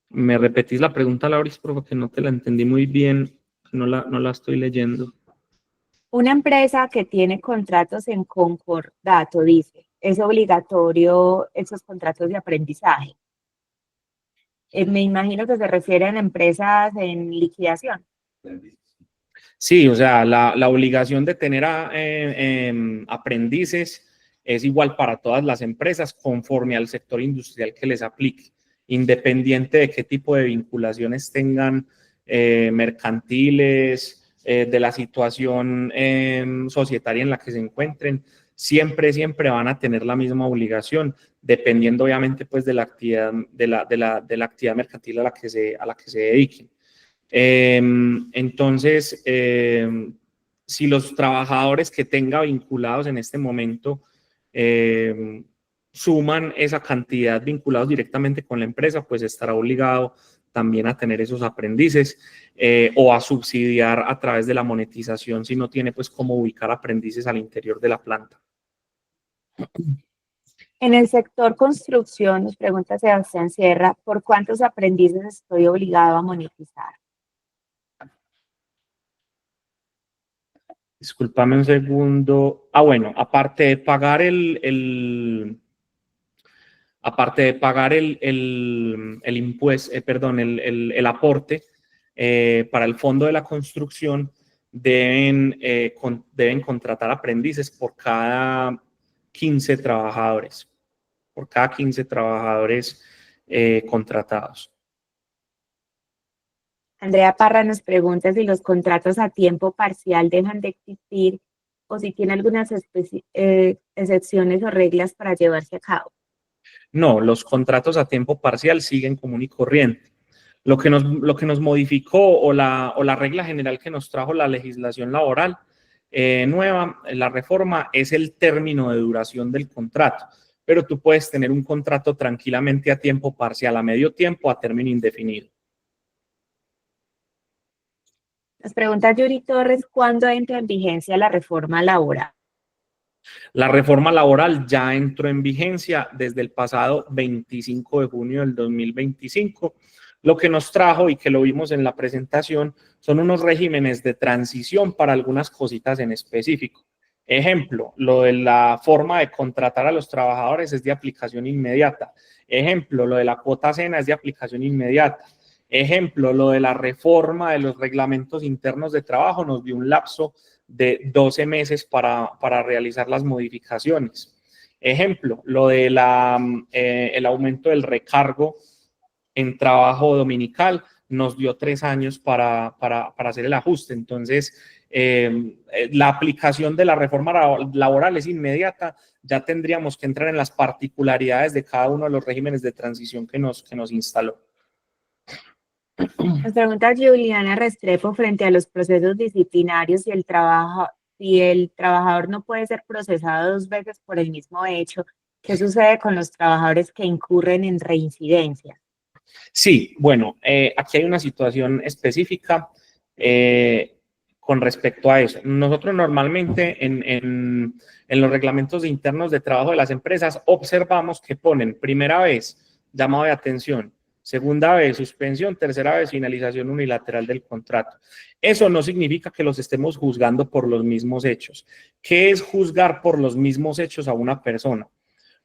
Speaker 1: ¿Me repetís la pregunta, Lauris, porque no te la entendí muy bien? No la estoy leyendo.
Speaker 3: Una empresa que tiene contratos en concordato, dice, ¿es obligatorio esos contratos de aprendizaje? Me imagino que se refieren a empresas en liquidación.
Speaker 1: Sí, o sea, la obligación de tener aprendices es igual para todas las empresas conforme al sector industrial que les aplique, independiente de qué tipo de vinculaciones tengan mercantiles, de la situación societaria en la que se encuentren, siempre van a tener la misma obligación, dependiendo obviamente pues de la actividad, de la actividad mercantil a la que se dediquen. Entonces, si los trabajadores que tenga vinculados en este momento suman esa cantidad vinculados directamente con la empresa, pues estará obligado también a tener esos aprendices o a subsidiar a través de la monetización si no tiene pues cómo ubicar aprendices al interior de la planta.
Speaker 3: En el sector construcción, nos pregunta Sebastián Sierra, ¿por cuántos aprendices estoy obligado a monetizar?
Speaker 1: Discúlpame un segundo. Ah, bueno, aparte de pagar el impuesto, perdón, el aporte para el fondo de la construcción, deben contratar aprendices por cada 15 trabajadores, contratados.
Speaker 3: Andrea Parra nos pregunta si los contratos a tiempo parcial dejan de existir o si tiene algunas excepciones o reglas para llevarse a cabo.
Speaker 1: No, los contratos a tiempo parcial siguen común y corriente. Lo que nos modificó o la regla general que nos trajo la legislación laboral nueva, la reforma, es el término de duración del contrato. Pero tú puedes tener un contrato tranquilamente a tiempo parcial, a medio tiempo, a término indefinido.
Speaker 3: Nos pregunta Yuri Torres, ¿cuándo entra en vigencia la reforma laboral?
Speaker 1: La reforma laboral ya entró en vigencia desde el pasado 25 de junio del 2025. Lo que nos trajo, y que lo vimos en la presentación, son unos regímenes de transición para algunas cositas en específico. Ejemplo, lo de la forma de contratar a los trabajadores es de aplicación inmediata. Ejemplo, lo de la cuota cena es de aplicación inmediata. Ejemplo, lo de la reforma de los reglamentos internos de trabajo nos dio un lapso de 12 meses para realizar las modificaciones. Ejemplo, lo de el aumento del recargo en trabajo dominical, nos dio 3 años para hacer el ajuste. Entonces, la aplicación de la reforma laboral es inmediata. Ya tendríamos que entrar en las particularidades de cada uno de los regímenes de transición que nos instaló.
Speaker 3: Nos pregunta Juliana Restrepo, frente a los procesos disciplinarios, si el trabajador no puede ser procesado 2 veces por el mismo hecho, ¿qué sucede con los trabajadores que incurren en reincidencia?
Speaker 1: Sí, bueno, aquí hay una situación específica con respecto a eso. Nosotros normalmente en los reglamentos internos de trabajo de las empresas observamos que ponen primera vez llamado de atención, segunda vez suspensión, tercera vez finalización unilateral del contrato. Eso no significa que los estemos juzgando por los mismos hechos. ¿Qué es juzgar por los mismos hechos a una persona?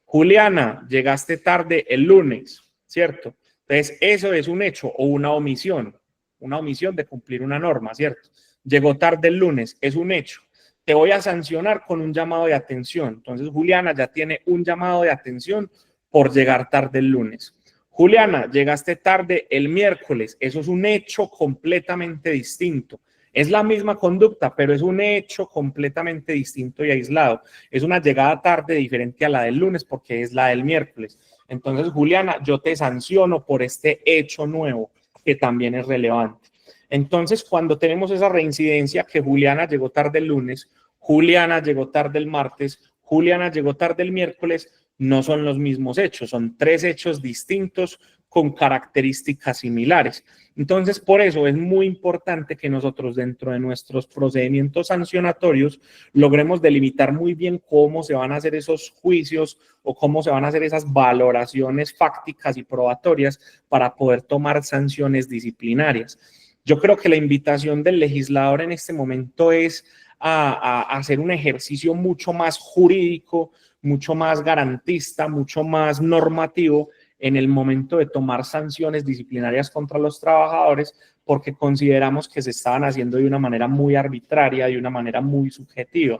Speaker 1: Juliana, llegaste tarde el lunes, ¿cierto? Entonces, eso es un hecho o una omisión de cumplir una norma, ¿cierto? Llegó tarde el lunes, es un hecho. Te voy a sancionar con un llamado de atención. Entonces, Juliana ya tiene un llamado de atención por llegar tarde el lunes. Juliana, llegaste tarde el miércoles. Eso es un hecho completamente distinto. Es la misma conducta, pero es un hecho completamente distinto y aislado. Es una llegada tarde diferente a la del lunes porque es la del miércoles. Entonces, Juliana, yo te sanciono por este hecho nuevo que también es relevante. Entonces, cuando tenemos esa reincidencia que Juliana llegó tarde el lunes, Juliana llegó tarde el martes, Juliana llegó tarde el miércoles, no son los mismos hechos, son 3 hechos distintos con características similares. Entonces, por eso es muy importante que nosotros dentro de nuestros procedimientos sancionatorios logremos delimitar muy bien cómo se van a hacer esos juicios o cómo se van a hacer esas valoraciones fácticas y probatorias para poder tomar sanciones disciplinarias. Yo creo que la invitación del legislador en este momento es a hacer un ejercicio mucho más jurídico, mucho más garantista, mucho más normativo en el momento de tomar sanciones disciplinarias contra los trabajadores, porque consideramos que se estaban haciendo de una manera muy arbitraria, de una manera muy subjetiva.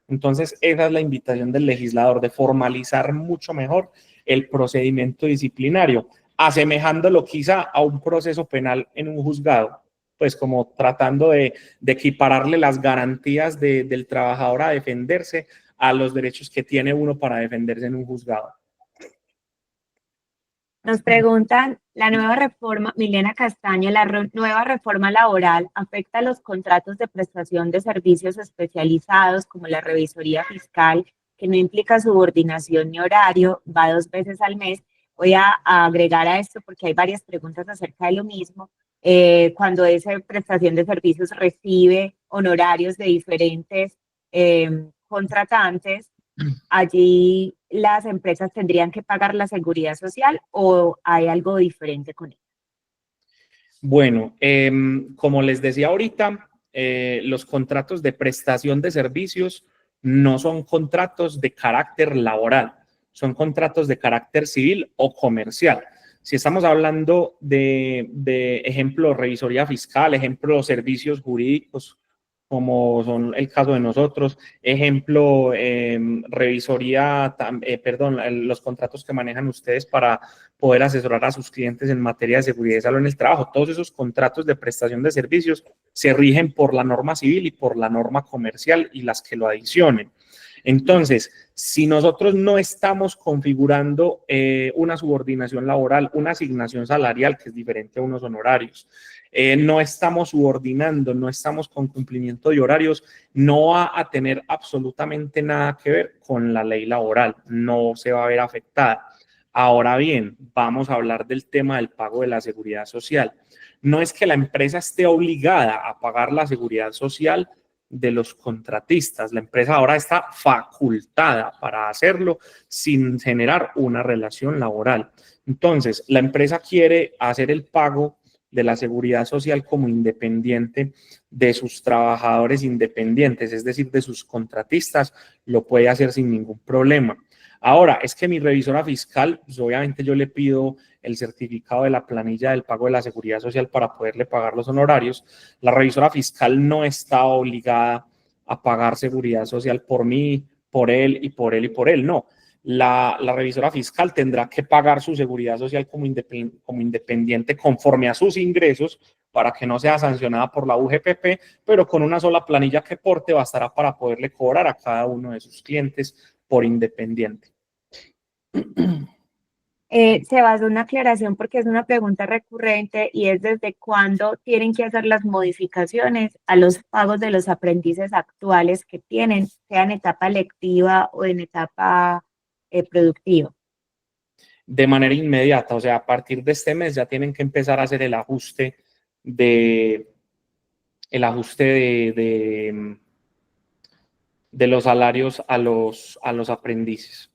Speaker 1: Entonces, esa es la invitación del legislador, de formalizar mucho mejor el procedimiento disciplinario, asemejándolo quizá a un proceso penal en un juzgado, pues como tratando de equipararle las garantías del trabajador a defenderse a los derechos que tiene uno para defenderse en un juzgado.
Speaker 3: Nos preguntan, la nueva reforma, Milena Castaño, nueva reforma laboral afecta a los contratos de prestación de servicios especializados como la revisoría fiscal, que no implica subordinación ni horario, va 2 veces al mes. Voy a agregar a esto porque hay varias preguntas acerca de lo mismo. Cuando esa prestación de servicios recibe honorarios de diferentes contratantes, allí las empresas tendrían que pagar la seguridad social o hay algo diferente con eso.
Speaker 1: Bueno, como les decía ahorita, los contratos de prestación de servicios no son contratos de carácter laboral, son contratos de carácter civil o comercial. Si estamos hablando de ejemplo, revisoría fiscal, ejemplo, servicios jurídicos, como son el caso de nosotros, ejemplo, revisoría, los contratos que manejan ustedes para poder asesorar a sus clientes en materia de seguridad y salud en el trabajo. Todos esos contratos de prestación de servicios se rigen por la norma civil y por la norma comercial y las que lo adicionen. Entonces, si nosotros no estamos configurando una subordinación laboral, una asignación salarial, que es diferente a unos honorarios, no estamos subordinando, no estamos con cumplimiento de horarios, no va a tener absolutamente nada que ver con la ley laboral, no se va a ver afectada. Ahora bien, vamos a hablar del tema del pago de la seguridad social. No es que la empresa esté obligada a pagar la seguridad social de los contratistas. La empresa ahora está facultada para hacerlo sin generar una relación laboral. Entonces, la empresa quiere hacer el pago de la seguridad social como independiente de sus trabajadores independientes, es decir, de sus contratistas, lo puede hacer sin ningún problema. Ahora, es que mi revisora fiscal, pues obviamente yo le pido el certificado de la planilla del pago de la seguridad social para poderle pagar los honorarios. La revisora fiscal no está obligada a pagar seguridad social por mí, por él y por él y por él, no. la revisora fiscal tendrá que pagar su seguridad social como independiente conforme a sus ingresos para que no sea sancionada por la UGPP, pero con una sola planilla que porte bastará para poderle cobrar a cada uno de sus clientes por independiente.
Speaker 3: Sebas, una aclaración porque es una pregunta recurrente y es desde cuándo tienen que hacer las modificaciones a los pagos de los aprendices actuales que tienen, sea en etapa lectiva o en etapa productiva.
Speaker 1: De manera inmediata, o sea, a partir de este mes ya tienen que empezar a hacer de, de los salarios a los aprendices.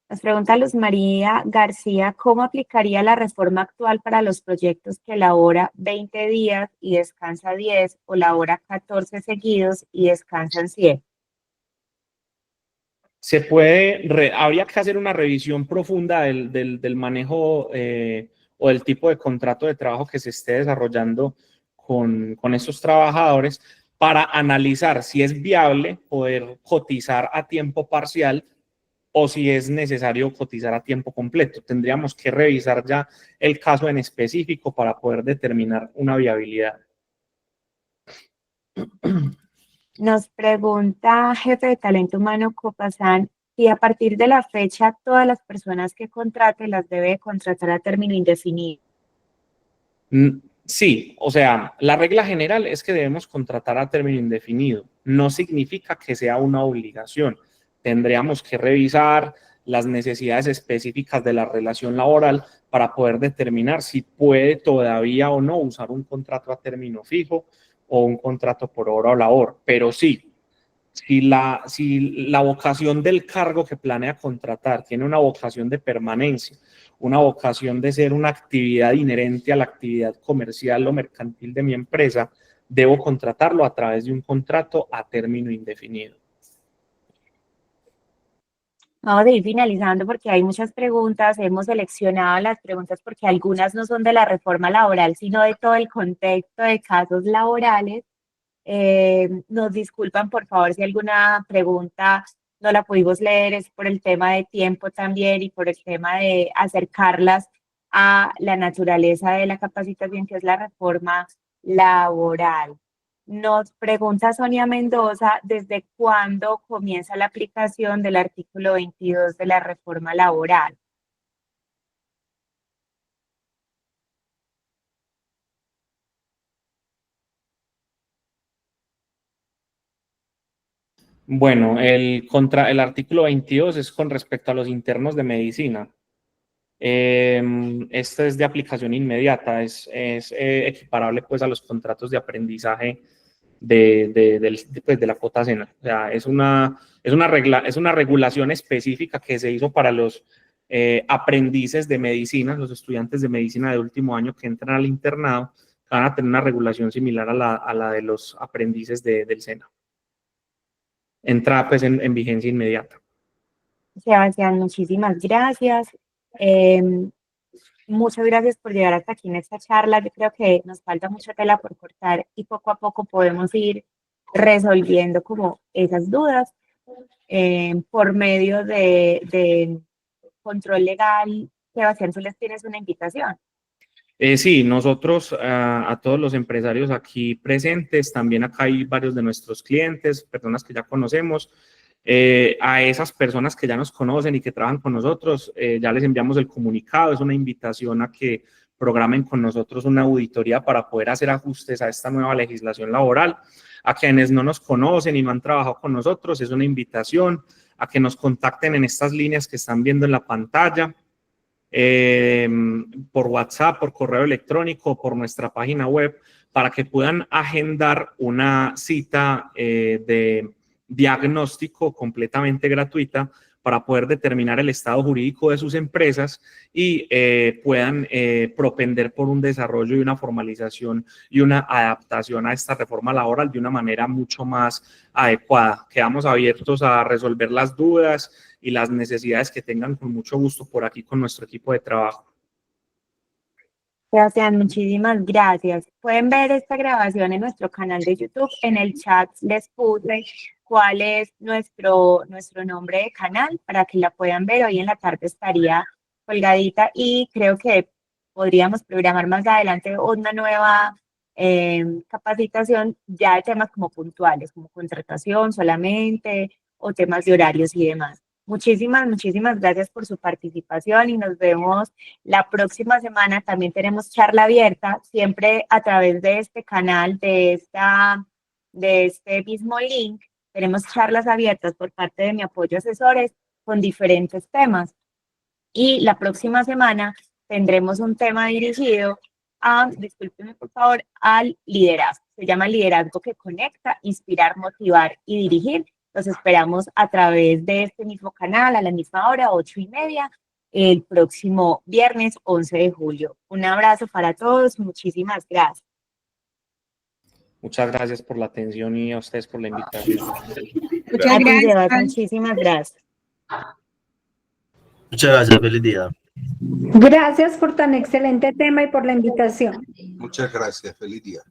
Speaker 3: Nos pregunta Luz María García, ¿cómo aplicaría la reforma actual para los proyectos que elabora 20 días y descansa 10 o elabora 14 seguidos y descansan 100?
Speaker 1: Habría que hacer una revisión profunda del manejo o del tipo de contrato de trabajo que se esté desarrollando con estos trabajadores para analizar si es viable poder cotizar a tiempo parcial o si es necesario cotizar a tiempo completo. Tendríamos que revisar ya el caso en específico para poder determinar una viabilidad.
Speaker 3: Nos pregunta jefe de talento humano Copasán, si a partir de la fecha todas las personas que contrate las debe contratar a término indefinido.
Speaker 1: Sí, o sea, la regla general es que debemos contratar a término indefinido. No significa que sea una obligación. Tendríamos que revisar las necesidades específicas de la relación laboral para poder determinar si puede todavía o no usar un contrato a término fijo o un contrato por hora o labor. Pero sí, si la vocación del cargo que planea contratar tiene una vocación de permanencia, una vocación de ser una actividad inherente a la actividad comercial o mercantil de mi empresa, debo contratarlo a través de un contrato a término indefinido.
Speaker 3: Vamos a ir finalizando porque hay muchas preguntas. Hemos seleccionado las preguntas porque algunas no son de la reforma laboral, sino de todo el contexto de casos laborales. Nos disculpan, por favor, si alguna pregunta no la pudimos leer, es por el tema de tiempo también y por el tema de acercarlas a la naturaleza de la capacitación, que es la reforma laboral. Nos pregunta Sonia Mendoza, ¿desde cuándo comienza la aplicación del artículo 22 de la reforma laboral?
Speaker 1: Bueno, el artículo 22 es con respecto a los internos de medicina. Este es de aplicación inmediata, es equiparable pues a los contratos de aprendizaje de la cuota cena. O sea, es una regulación específica que se hizo para los aprendices de medicina, los estudiantes de medicina de último año que entran al internado, van a tener una regulación similar a la de los aprendices del SENA. Entra pues en vigencia inmediata.
Speaker 3: Sebastián, muchísimas gracias. Muchas gracias por llegar hasta aquí en esta charla. Yo creo que nos falta mucha tela por cortar y poco a poco podemos ir resolviendo como esas dudas por medio de control legal. Sebastián, tú les tienes una invitación.
Speaker 1: Sí, nosotros a todos los empresarios aquí presentes, también acá hay varios de nuestros clientes, personas que ya conocemos, a esas personas que ya nos conocen y que trabajan con nosotros, ya les enviamos el comunicado, es una invitación a que programen con nosotros una auditoría para poder hacer ajustes a esta nueva legislación laboral. A quienes no nos conocen y no han trabajado con nosotros, es una invitación a que nos contacten en estas líneas que están viendo en la pantalla. Por WhatsApp, por correo electrónico, por nuestra página web, para que puedan agendar una cita de diagnóstico completamente gratuita para poder determinar el estado jurídico de sus empresas y puedan propender por un desarrollo y una formalización y una adaptación a esta reforma laboral de una manera mucho más adecuada. Quedamos abiertos a resolver las dudas y las necesidades que tengan con mucho gusto por aquí con nuestro equipo de trabajo.
Speaker 3: Sebastián, muchísimas gracias. Pueden ver esta grabación en nuestro canal de YouTube. En el chat les puse cuál es nuestro nombre de canal para que la puedan ver. Hoy en la tarde estaría colgadita y creo que podríamos programar más adelante una nueva capacitación ya de temas como puntuales, como contratación solamente o temas de horarios y demás. Muchísimas gracias por su participación y nos vemos la próxima semana. También tenemos charla abierta, siempre a través de este canal, de este mismo link. Tenemos charlas abiertas por parte de Mi Apoyo Asesores con diferentes temas. Y la próxima semana tendremos un tema dirigido discúlpeme por favor, al liderazgo. Se llama Liderazgo que Conecta, Inspirar, Motivar y Dirigir. Los esperamos a través de este mismo canal, a la misma hora, 8:30, el próximo viernes 11 de julio. Un abrazo para todos, muchísimas gracias.
Speaker 1: Muchas gracias por la atención y a ustedes por la invitación.
Speaker 4: Muchas gracias.
Speaker 3: Muchísimas gracias.
Speaker 5: Muchas gracias, feliz día.
Speaker 4: Gracias por tan excelente tema y por la invitación.
Speaker 6: Muchas gracias, feliz día.